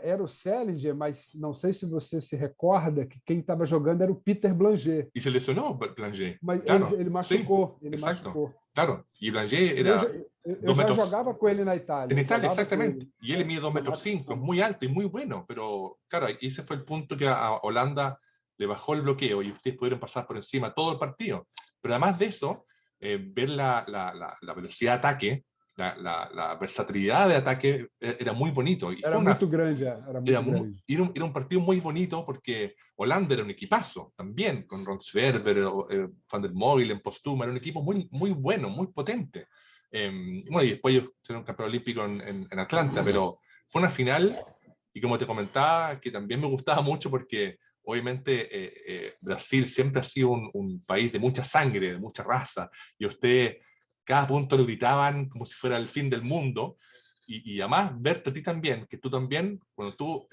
era o Selinger, mas não sei se você se recorda que quem estava jogando era o Peter Blanger. Y se lesionó Blanger. Mas Claro, ele machucou, sí, ele exacto. machucou. Claro, y Blanger E eu era eu 2 já metros. jogava com ele na Itália. En Eu Italia, jogava com exactamente. ele, Y él mide 2 na metros 5, es Nacional. muy alto y muy bueno, pero claro, ese fue el punto que a Holanda le bajó el bloqueo y ustedes pudieron pasar por encima todo el partido. Pero además de eso, ver la velocidad de ataque, la versatilidad de ataque era muy bonito. Y Era muito grande, era muito grande. era un partido muy bonito porque Holanda era un equipazo también, con Ronsberger, Van der Molen, en Postuma, era un equipo muy, muy bueno, muy potente. Bueno, y después ellos fueron campeón olímpico en Atlanta, fue una final, y como te comentaba, que también me gustaba mucho porque obviamente Brasil siempre ha sido un país de mucha sangre, de mucha raza, y ustedes cada punto lo gritaban como si fuera el fin del mundo, y además verte a ti también, que tú también, cuando tú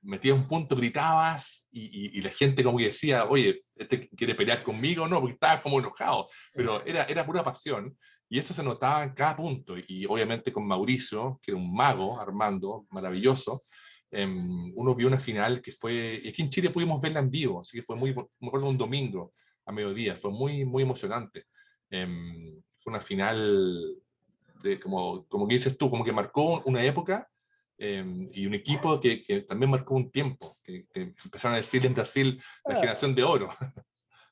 metías un punto, gritabas, y la gente como que decía, oye, ¿este quiere pelear conmigo? No, porque estaba como enojado, pero era pura pasión, y eso se notaba en cada punto, y obviamente con Mauricio, que era un mago, Armando, maravilloso, uno vio una final que fue, y aquí en Chile pudimos verla en vivo, así que fue muy, me acuerdo, un domingo a mediodía, fue muy, muy emocionante. Fue una final de, como que dices tú, como que marcó una época, y un equipo que también marcou um tempo, que empezaram a decir em Brasil la geração de ouro.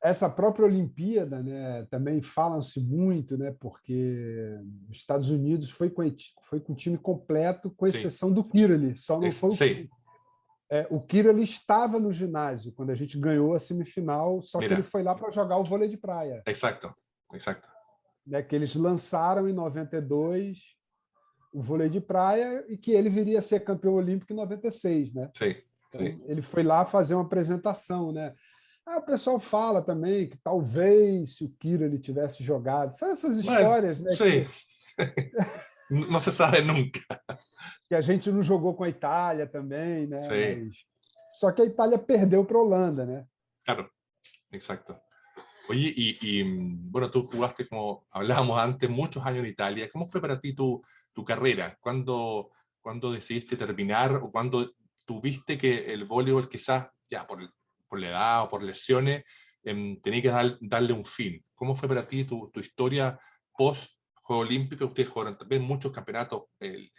Essa própria Olimpíada, né, também falam-se muito, né, porque os Estados Unidos foi com o time completo, com Sim. exceção do Kiraly, só não foi Sim. o Kiraly estava no ginásio quando a gente ganhou a semifinal, só que Mira. ele foi lá para jogar o vôlei de praia. Exato, exato. Né, que eles lançaram em 92 o vôlei de praia e que ele viria a ser campeão olímpico em 96, né? Sim, então, sim. ele foi lá fazer uma apresentação, né? O pessoal fala também que talvez se o Kiraly tivesse jogado, são essas histórias, né? Sim. Não se sabe nunca. Que a gente não jogou com a Itália também, né? Sim. Mas... Só que a Itália perdeu para a Holanda, né? Claro, exacto. Oye, bueno, tú jugaste, como hablábamos antes, muchos años en Italia. ¿Cómo fue para ti tu carrera? ¿Cuándo decidiste terminar o cuándo tuviste que el voleibol quizás, ya por la edad o por lesiones, tenía que darle un fin? ¿Cómo fue para ti tu historia post Juegos Olímpicos? Ustedes jugaron también muchos campeonatos,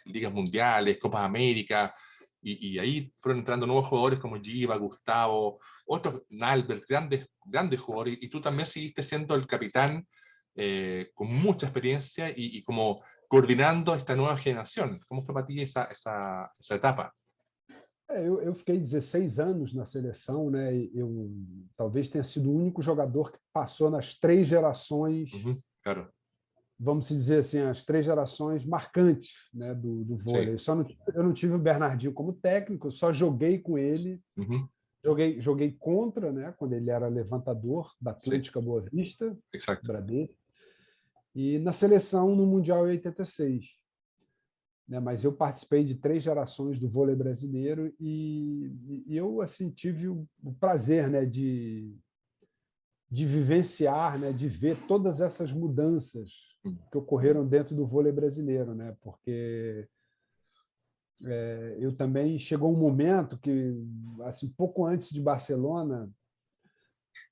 ligas mundiales, Copas América, y ahí fueron entrando nuevos jugadores como Giva, Gustavo, otros, Nalbert, grandes jugadores, y tú también seguiste siendo el capitán con mucha experiencia y como coordinando esta nueva generación. ¿Cómo fue para ti esa etapa? Eu fiquei 16 anos na seleção, né? Eu talvez tenha sido o único jogador que passou nas 3 gerações, claro. Vamos dizer assim, as 3 gerações marcantes, né, do vôlei. Eu não tive o Bernardinho como técnico, eu só joguei com ele, joguei contra, né, quando ele era levantador da Atlântica Boa Vista, Bradesco, e na seleção no Mundial em 86. Né, mas eu participei de 3 gerações do vôlei brasileiro e eu assim tive o prazer, né, de vivenciar, né, de ver todas essas mudanças que ocorreram dentro do vôlei brasileiro, né, porque eu também chegou um momento que, assim, pouco antes de Barcelona,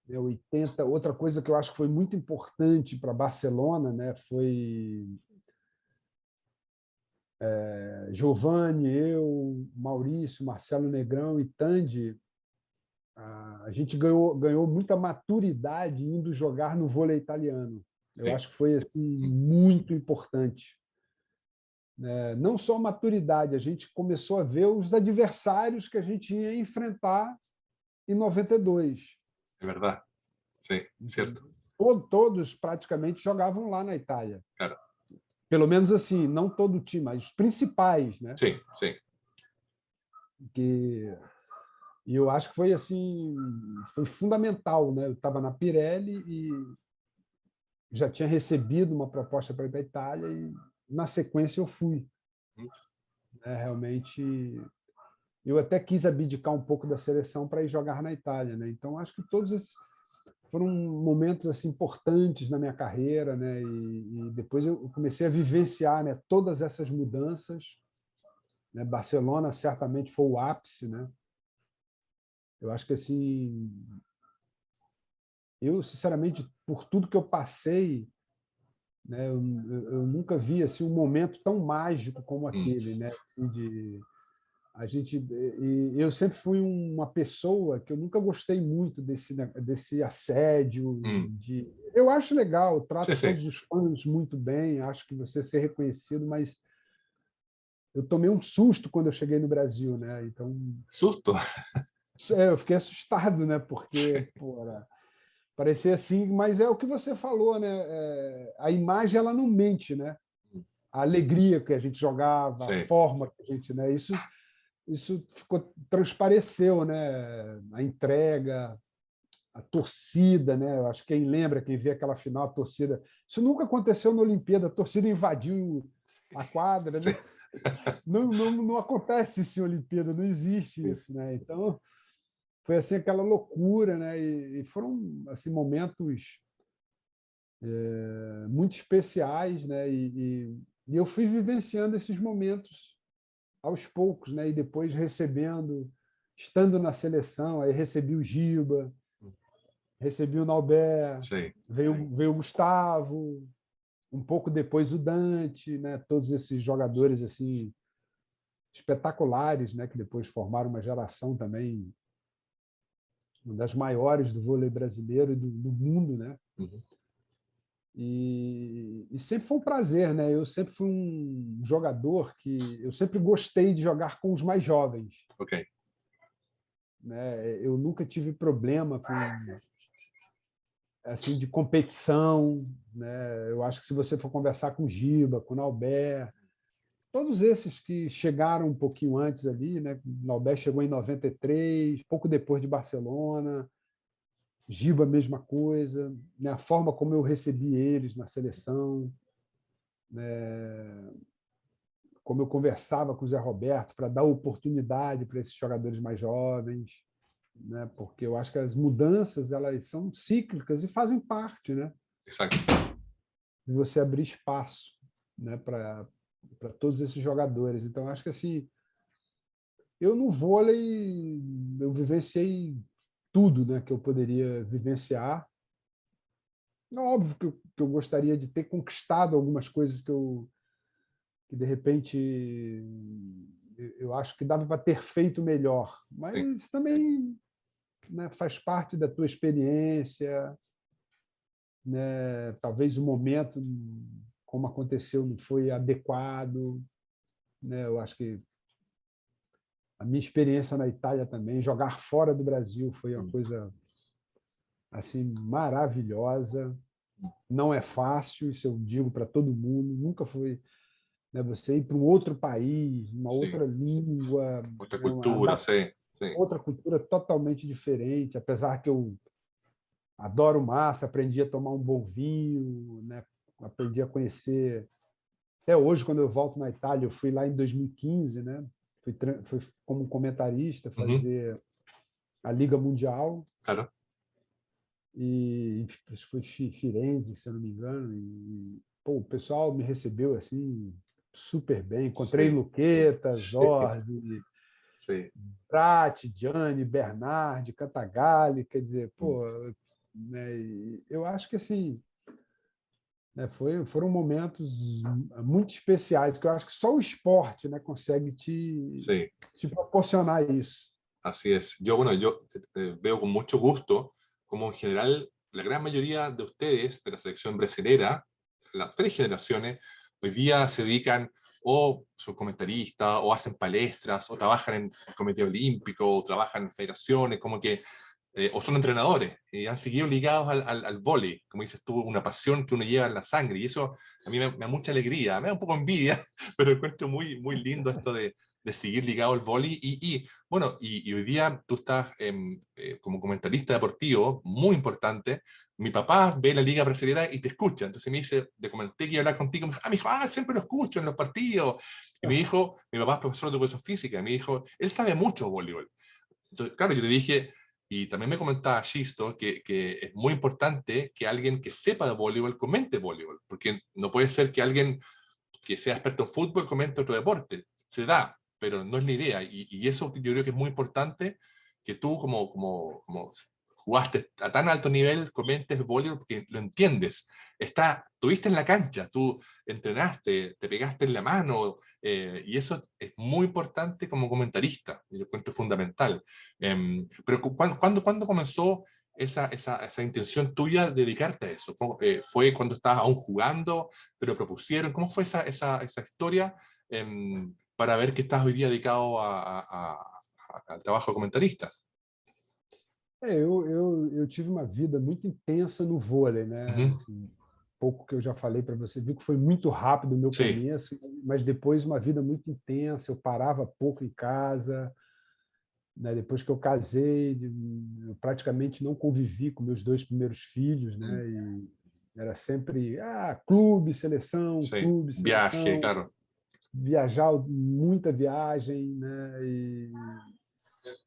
80, outra coisa que eu acho que foi muito importante para Barcelona, né, foi Giovanni, eu, Maurício, Marcelo Negrão e Tandy. A gente ganhou muita maturidade indo jogar no vôlei italiano. Eu acho que foi assim muito importante. Não só maturidade, a gente começou a ver os adversários que a gente ia enfrentar em 92. É verdade. Sim, certo. Todos praticamente jogavam lá na Itália. Claro. Pelo menos assim, não todo o time, mas os principais, né? Sim, sim. E eu acho que foi assim, foi fundamental, né? Eu estava na Pirelli e já tinha recebido uma proposta para ir para a Itália e na sequência eu fui. Realmente, eu até quis abdicar um pouco da seleção para ir jogar na Itália, né? Então acho que todos esses foram momentos assim importantes na minha carreira, né? E depois eu comecei a vivenciar, né, todas essas mudanças. Né? Barcelona certamente foi o ápice, né? Eu acho que assim, eu sinceramente, por tudo que eu passei, né, eu nunca vi assim um momento tão mágico como aquele, né? Assim, eu sempre fui uma pessoa que eu nunca gostei muito desse assédio. Eu acho legal, trato todos os fãs muito bem, acho que você ser reconhecido, mas eu tomei um susto quando eu cheguei no Brasil, né? Então, susto? Eu fiquei assustado, né? Porque parecia assim, mas é o que você falou, né? A imagem ela não mente, né? a alegria que a gente jogava, a Sim. forma que a gente, né? Isso transpareceu, né? A entrega, a torcida, né? Eu acho que quem lembra, quem vê aquela final, a torcida. Isso nunca aconteceu na Olimpíada, a torcida invadiu a quadra, né? Sim. Não acontece isso em Olimpíada, não existe isso, né? Então foi assim aquela loucura, né? E foram assim momentos muito especiais, né? E eu fui vivenciando esses momentos aos poucos, né? E depois recebendo, estando na seleção, aí recebi o Giba, recebi o Naubert, Sim. veio o Gustavo, um pouco depois o Dante, né? Todos esses jogadores assim espetaculares, né? Que depois formaram uma geração também, uma das maiores do vôlei brasileiro e do mundo, né? Uhum. E sempre foi um prazer, né? Eu sempre fui um jogador que eu sempre gostei de jogar com os mais jovens, Ok. né? Eu nunca tive problema com assim de competição, né? Eu acho que se você for conversar com o Giba, com o Naubert, todos esses que chegaram um pouquinho antes ali, né? O Naubert chegou em 93, pouco depois de Barcelona. Giba, mesma coisa, né? A forma como eu recebi eles na seleção, né? Como eu conversava com o Zé Roberto para dar oportunidade para esses jogadores mais jovens, né? Porque eu acho que as mudanças elas são cíclicas e fazem parte, né? Exacto. De você abrir espaço, né? Para todos esses jogadores. Então acho que assim, eu no vôlei eu vivenciei tudo, né? Que eu poderia vivenciar. É óbvio que eu gostaria de ter conquistado algumas coisas que de repente eu acho que dava para ter feito melhor, Sí. mas também, né, faz parte da tua experiência, né? Talvez o momento como aconteceu não foi adequado, né? Eu acho que a minha experiência na Itália também, jogar fora do Brasil foi uma Mm. coisa assim maravilhosa. Não é fácil, isso eu digo para todo mundo, nunca foi, né? Você ir para um outro país, uma Sí. outra língua, Otra né? cultura, sí. Sí. Outra cultura totalmente diferente, apesar que eu adoro massa, aprendi a tomar um bom vinho, né? Aprendi a conhecer. Até hoje, quando eu volto na Itália, eu fui lá em 2015, né? Fui como comentarista Ujú. fazer a Liga Mundial Claro. e foi Firenze, se eu não me engano, e pô, o pessoal me recebeu assim super bem. Encontrei Sí. Luqueta, Sí. Zorzi, Sí. Prati, Gianni, Bernardi, Cantagalli, quer dizer, Mm. pô, né, eu acho que assim, né, foram momentos muito especiais, que eu acho que só o esporte, né, consegue Sí. te proporcionar isso. Así es. Yo, bueno, yo veo con mucho gusto como en general la gran mayoría de ustedes de la selección brasilera, las tres generaciones, hoy día se dedican o son comentaristas, o hacen palestras, o trabajan en el Comité Olímpico, o trabajan en federaciones, como que, o son entrenadores, y han seguido ligados al vóley, como dices tú, una pasión que uno lleva en la sangre, y eso a mí me da mucha alegría, me da un poco envidia, pero encuentro muy, muy lindo esto de seguir ligado al vóley, bueno, y hoy día tú estás como comentarista deportivo, muy importante. Mi papá ve la Liga Brasileña y te escucha. Entonces me dice, le comenté que iba a hablar contigo. Me dijo, siempre lo escucho en los partidos. Y me dijo, mi papá es profesor de educación física. Y me dijo, él sabe mucho de voleibol. Entonces, claro, yo le dije, y también me comentaba Shisto, que es muy importante que alguien que sepa de voleibol comente voleibol. Porque no puede ser que alguien que sea experto en fútbol comente otro deporte. Se da, pero no es la idea. Y eso yo creo que es muy importante, que tú como jugaste a tan alto nivel, comentes el voleibol porque lo entiendes. Estuviste en la cancha, tú entrenaste, te pegaste en la mano, y eso es muy importante como comentarista, y lo encuentro fundamental. Pero ¿cuándo comenzó esa intención tuya de dedicarte a eso? ¿Fue cuando estabas aún jugando? ¿Te lo propusieron? ¿Cómo fue esa historia para ver que estás hoy día dedicado al trabajo de comentarista? Eu tive uma vida muito intensa no vôlei, né? Ujú. Assim, pouco que eu já falei para você, viu que foi muito rápido o meu Sim. começo, mas depois uma vida muito intensa, eu parava pouco em casa, né? Depois que eu casei, eu praticamente não convivi com meus 2 primeiros filhos, né? E era sempre Sim. clube, Viaje, seleção, claro. viajar, muita viagem, né? E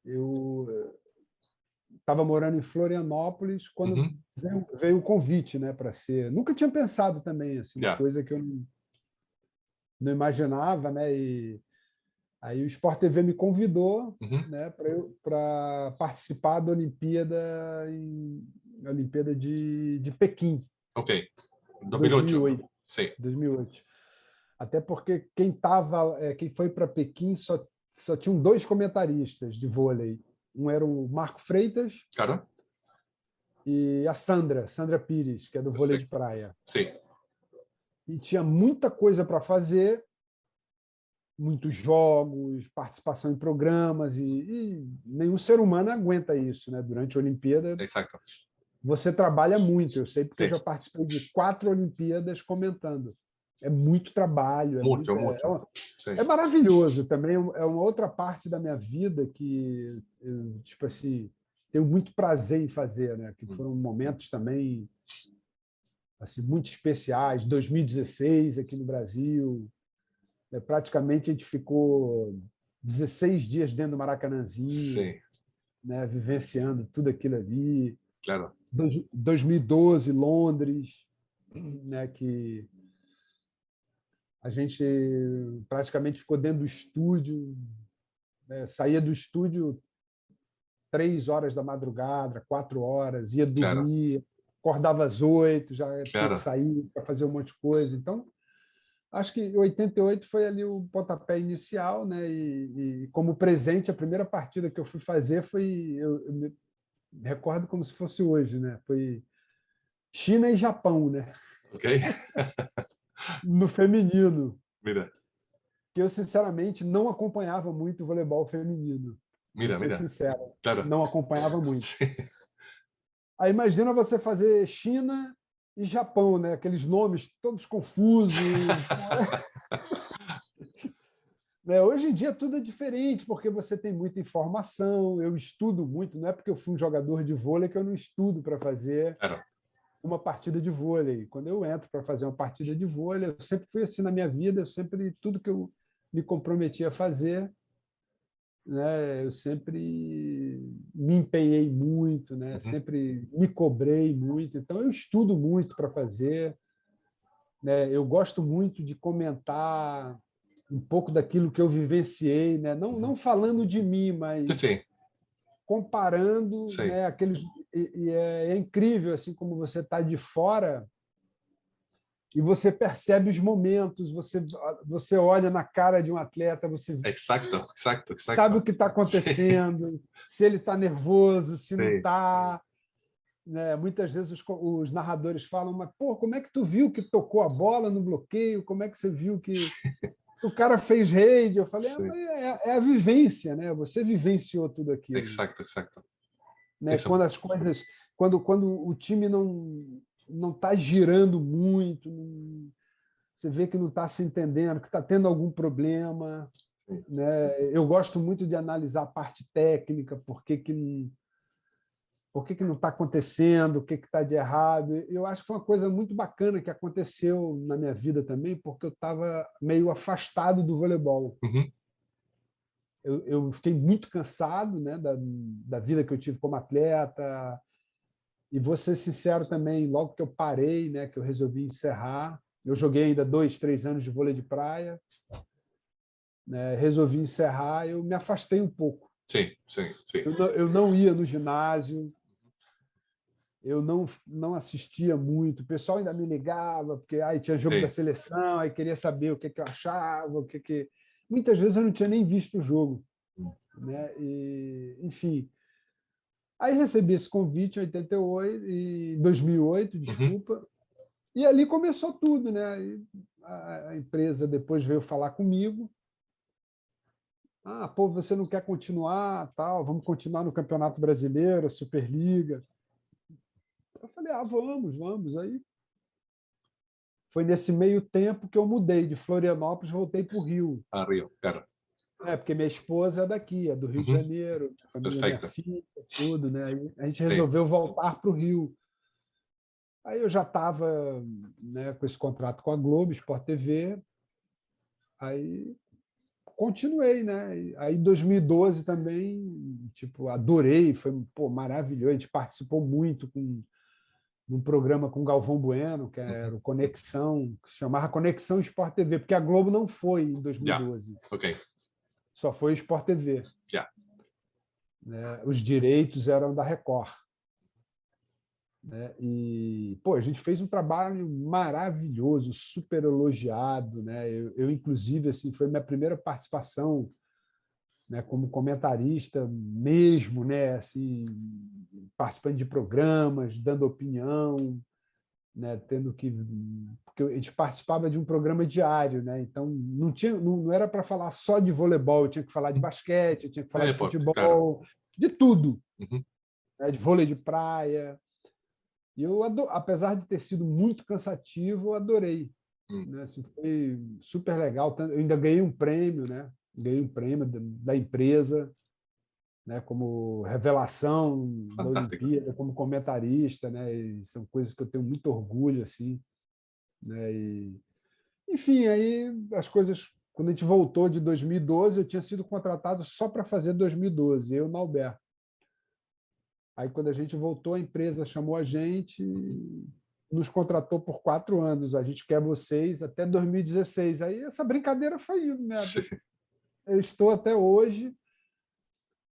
eu estava morando em Florianópolis quando Uhum. veio o convite, né, para ser. Nunca tinha pensado também, assim, uma Ya. coisa que eu não imaginava, né? E aí o Sport TV me convidou, Uhum. né, para participar da Olimpíada de Pequim, Ok. 2008. 2008. Sim. 2008. Até porque quem foi para Pequim só tinham 2 comentaristas de vôlei. Um era o Marco Freitas Claro. e a Sandra Pires, que é do vôlei de Perfecto. praia. Sí. E tinha muita coisa para fazer, muitos jogos, participação em programas, e nenhum ser humano aguenta isso, né? Durante a Olimpíada, Exacto. você trabalha muito. Eu sei porque eu Sí. já participei de 4 Olimpíadas comentando. É muito trabalho, Mucho, mucho. Sí. é maravilhoso também. É uma outra parte da minha vida que eu, tipo assim, tenho muito prazer em fazer, né? Que foram momentos também assim, muito especiais. 2016 aqui no Brasil, praticamente a gente ficou 16 dias dentro do Maracanãzinho, Sí, né, vivenciando tudo aquilo ali. claro. 2012, Londres, né, que a gente praticamente ficou dentro do estúdio, né, saía do estúdio 3 horas da madrugada, 4 horas, ia Claro, dormir, acordava às 8, já tinha que claro. sair para fazer um monte de coisa. Então, acho que 88 foi ali o pontapé inicial, né? E como presente, a primeira partida que eu fui fazer foi, eu me recordo como se fosse hoje, né? Foi China e Japão, né? Ok. No feminino, Mira, que eu sinceramente não acompanhava muito o voleibol feminino. Vou mira, ser mira. sincero, Claro. não acompanhava muito. Sí. Aí imagina você fazer China e Japão, né? Aqueles nomes todos confusos. Né? Hoje em dia tudo é diferente, porque você tem muita informação, eu estudo muito, não é porque eu fui um jogador de vôlei que eu não estudo para fazer Claro. uma partida de vôlei. Quando eu entro para fazer uma partida de vôlei, eu sempre fui assim na minha vida, tudo que eu me comprometi a fazer, né, eu sempre me empenhei muito, né, Ujú. sempre me cobrei muito, então eu estudo muito para fazer, né, eu gosto muito de comentar um pouco daquilo que eu vivenciei, né? Não falando de mim, Sí, mas sí, comparando, sí. né? Aqueles e é incrível assim como você está de fora e você percebe os momentos, você olha na cara de um atleta, você Exacto, exacto, sabe o exacto. que está Sí, acontecendo, se ele está nervoso, se não sí. está. Né? Muitas vezes os narradores falam, mas pô, como é que tu viu que tocou a bola no bloqueio? Como é que você viu que o cara fez rede? Eu falei, Sí. é a vivência, né? Você vivenciou tudo aquilo, Exacto, exacto. né? Eso. Quando as coisas, quando o time não está girando muito, você vê que não está se entendendo, que está tendo algum problema, Sí. né? Eu gosto muito de analisar a parte técnica, por que não está acontecendo, o que está de errado. Eu acho que foi uma coisa muito bacana que aconteceu na minha vida também, porque eu estava meio afastado do voleibol. Ujú. Eu fiquei muito cansado, né, da vida que eu tive como atleta. E vou ser sincero também, logo que eu parei, né, que eu resolvi encerrar, eu joguei ainda 2, 3 anos de vôlei de praia, né, resolvi encerrar, eu me afastei um pouco. Sí, sí, sí. Eu não ia no ginásio, eu não assistia muito. O pessoal ainda me ligava, porque aí tinha jogo da Sí. seleção, aí queria saber o que eu achava, o que. Muitas vezes eu não tinha nem visto o jogo, né? E, enfim. Aí recebi esse convite em 88, em 2008, Ujú. desculpa, e ali começou tudo, né? Aí a empresa depois veio falar comigo. Ah, pô, você não quer continuar, tal? Vamos continuar no Campeonato Brasileiro, a Superliga. Eu falei, vamos. Aí foi nesse meio tempo que eu mudei de Florianópolis, voltei para o Rio. Río, claro. Porque minha esposa é daqui, é do Rio de Janeiro, minha família, minha Perfecto. filha, tudo, né? Aí a gente Sí. resolveu voltar para o Rio. Aí eu já estava, né, com esse contrato com a Globo, Sport TV, aí continuei, né? Aí em 2012 também, tipo, adorei, foi maravilhoso. A gente participou muito com um programa com Galvão Bueno, que era o Conexão, que se chamava Conexão Sport TV, porque a Globo não foi em 2012. Ok. Só foi Sport TV. Ya. Né? Os direitos eram da Record. Né? E a gente fez um trabalho maravilhoso, super elogiado, né? Eu inclusive, assim, foi minha primeira participação, né, como comentarista mesmo, né, assim, participando de programas, dando opinião, né, tendo que, porque a gente participava de um programa diário, né? Então não era para falar só de voleibol, eu tinha que falar de basquete, eu tinha que falar de futebol, claro. de tudo, né, de vôlei de praia. E eu, apesar de ter sido muito cansativo, eu adorei. Né? Assim, foi super legal. Eu ainda ganhei um prêmio, né? Ganhei um prêmio da empresa, né? Como revelação da Olimpíada, como comentarista, né? E são coisas que eu tenho muito orgulho, assim. Né? Enfim, aí as coisas. Quando a gente voltou de 2012, eu tinha sido contratado só para fazer 2012, eu, Nauber. Aí, quando a gente voltou, a empresa chamou a gente e nos contratou por 4 anos. A gente quer vocês até 2016. Aí, essa brincadeira foi indo, né? Eu estou até hoje,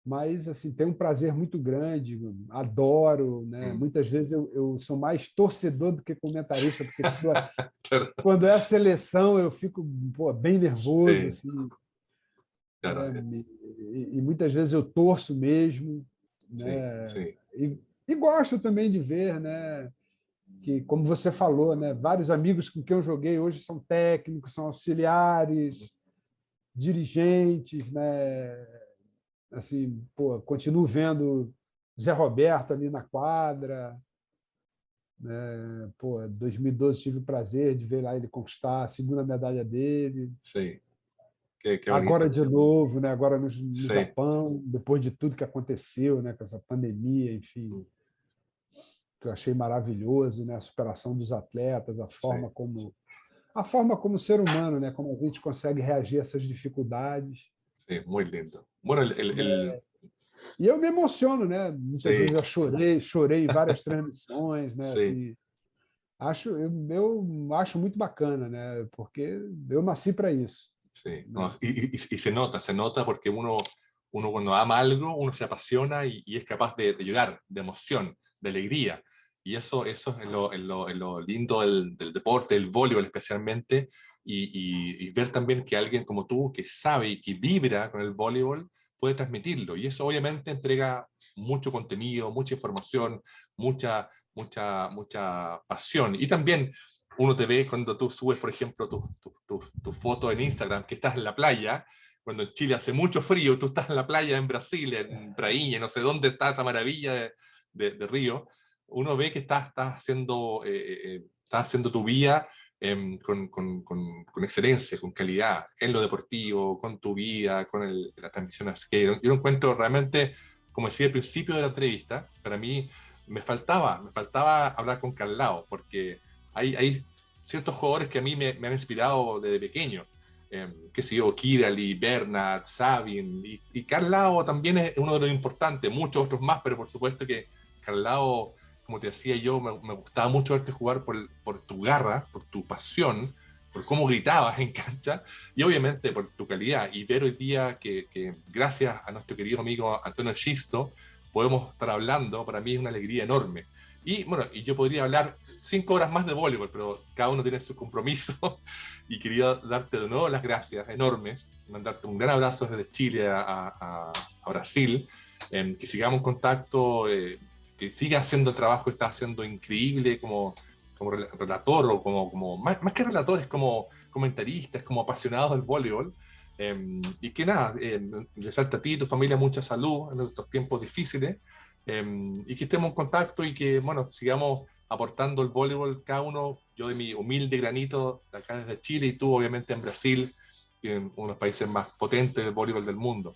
mas assim, tenho um prazer muito grande, adoro. Né? Muitas vezes eu sou mais torcedor do que comentarista, porque quando é a seleção, eu fico bem nervoso. Assim, claro. Né? E muitas vezes eu torço mesmo. Né? E gosto também de ver, né, que, como você falou, né, vários amigos com quem eu joguei hoje são técnicos, são auxiliares, dirigentes, né, assim, continuo vendo Zé Roberto ali na quadra, né, 2012 tive o prazer de ver lá ele conquistar a segunda medalha dele. Sim. Agora de novo, né? Agora no Japão, depois de tudo que aconteceu, né? Com essa pandemia, enfim, que eu achei maravilhoso, né? A superação dos atletas, a forma como ser humano, né? Como a gente consegue reagir a essas dificuldades. Sim, muito lindo. Bueno, E eu me emociono, né? Muitas vezes eu chorei em várias transmissões, né? Assim, eu acho muito bacana, né? Porque eu nasci para isso. Sí, no, y se nota porque uno cuando ama algo, uno se apasiona y es capaz de llorar, de emoción, de alegría. Y eso es lo lindo del deporte, del voleibol especialmente, y ver también que alguien como tú, que sabe y que vibra con el voleibol, puede transmitirlo. Y eso obviamente entrega mucho contenido, mucha información, mucha pasión. Y también uno te ve cuando tú subes, por ejemplo, tu foto en Instagram, que estás en la playa, cuando en Chile hace mucho frío, tú estás en la playa en Brasil, en Prainha, no sé dónde está esa maravilla de río, uno ve que estás haciendo tu vida con excelencia, con calidad, en lo deportivo, con tu vida, con la transmisión a skate. Yo lo encuentro realmente, como decía al principio de la entrevista, para mí me faltaba hablar con Carlao, porque hay ciertos jugadores que a mí me han inspirado desde pequeño. Qué sé yo, Kirali, Bernat, Sabin, y Carlao también es uno de los importantes, muchos otros más, pero por supuesto que Carlao, como te decía yo, me gustaba mucho verte jugar por tu garra, por tu pasión, por cómo gritabas en cancha, y obviamente por tu calidad. Y ver hoy día que gracias a nuestro querido amigo Antonio Schisto, podemos estar hablando, para mí es una alegría enorme. Y bueno, y yo podría hablar 5 horas más de voleibol, pero cada uno tiene su compromiso. Y quería darte de nuevo las gracias enormes, mandarte un gran abrazo desde Chile a Brasil, que sigamos en contacto, que sigas haciendo el trabajo que estás haciendo increíble como relator, o como más que relatores, como comentaristas, como apasionados del voleibol. Y que nada, desearte a ti y tu familia mucha salud en estos tiempos difíciles, y que estemos en contacto y que, bueno, sigamos aportando el voleibol, cada uno, yo de mi humilde granito, de acá desde Chile, y tú obviamente en Brasil, que es uno de los países más potentes del voleibol del mundo.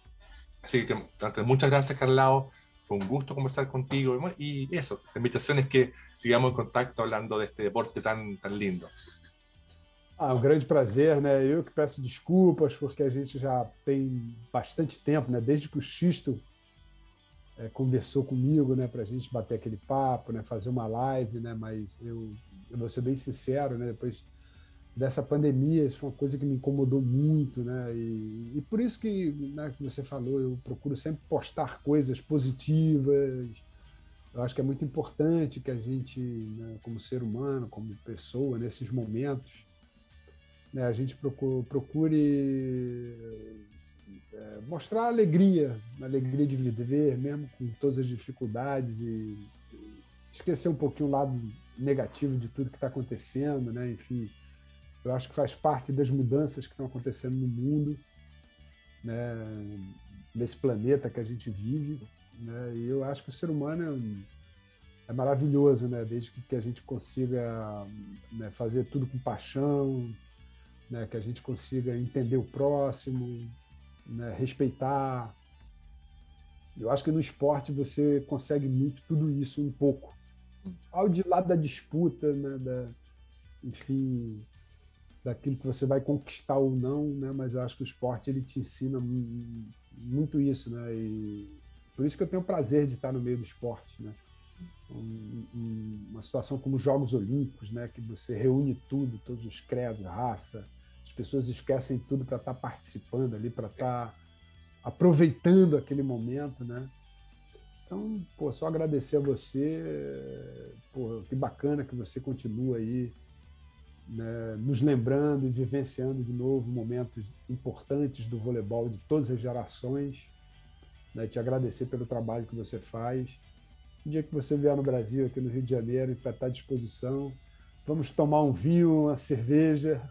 Así que muchas gracias, Carlao. Fue un gusto conversar contigo. Y eso, la invitación es que sigamos en contacto hablando de este deporte tan lindo. Um grande prazer, né? Eu que peço desculpas, porque a gente já tem bastante tempo, né? Desde que o Xisto conversou comigo, né? Para a gente bater aquele papo, né? Fazer uma live, né? Mas eu vou ser bem sincero, né? Depois dessa pandemia, isso foi uma coisa que me incomodou muito, né? E por isso que, né, que você falou, eu procuro sempre postar coisas positivas. Eu acho que é muito importante que a gente, né, como ser humano, como pessoa, nesses momentos, né, a gente procure mostrar a alegria de viver, mesmo com todas as dificuldades, e esquecer um pouquinho o lado negativo de tudo que está acontecendo, né? Enfim, eu acho que faz parte das mudanças que estão acontecendo no mundo, né? Nesse planeta que a gente vive, né? E eu acho que o ser humano é maravilhoso, né? Desde que a gente consiga, né, fazer tudo com paixão, né? Que a gente consiga entender o próximo, né? Respeitar. Eu acho que no esporte você consegue muito tudo isso um pouco. Ao de lado da disputa, né? Enfim, daquilo que você vai conquistar ou não, né? Mas eu acho que o esporte ele te ensina muito isso, né? E por isso que eu tenho o prazer de estar no meio do esporte, né? Uma situação como os Jogos Olímpicos, né? Que você reúne tudo, todos os credos, raça, as pessoas esquecem tudo para estar participando ali, para estar aproveitando aquele momento, né? Então, pô, só agradecer a você, pô, que bacana que você continua aí, né, nos lembrando e vivenciando de novo momentos importantes do voleibol de todas as gerações, né, te agradecer pelo trabalho que você faz. No dia que você vier no Brasil, aqui no Rio de Janeiro, para estar à disposição, vamos tomar um vinho, uma cerveja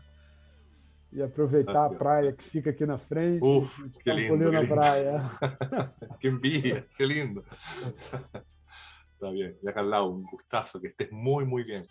e aproveitar a praia que fica aqui na frente. Uf, que lindo. Na praia. Qué envidia, qué lindo. Está bien, ya Carlau, un gustazo, que estés muy bien.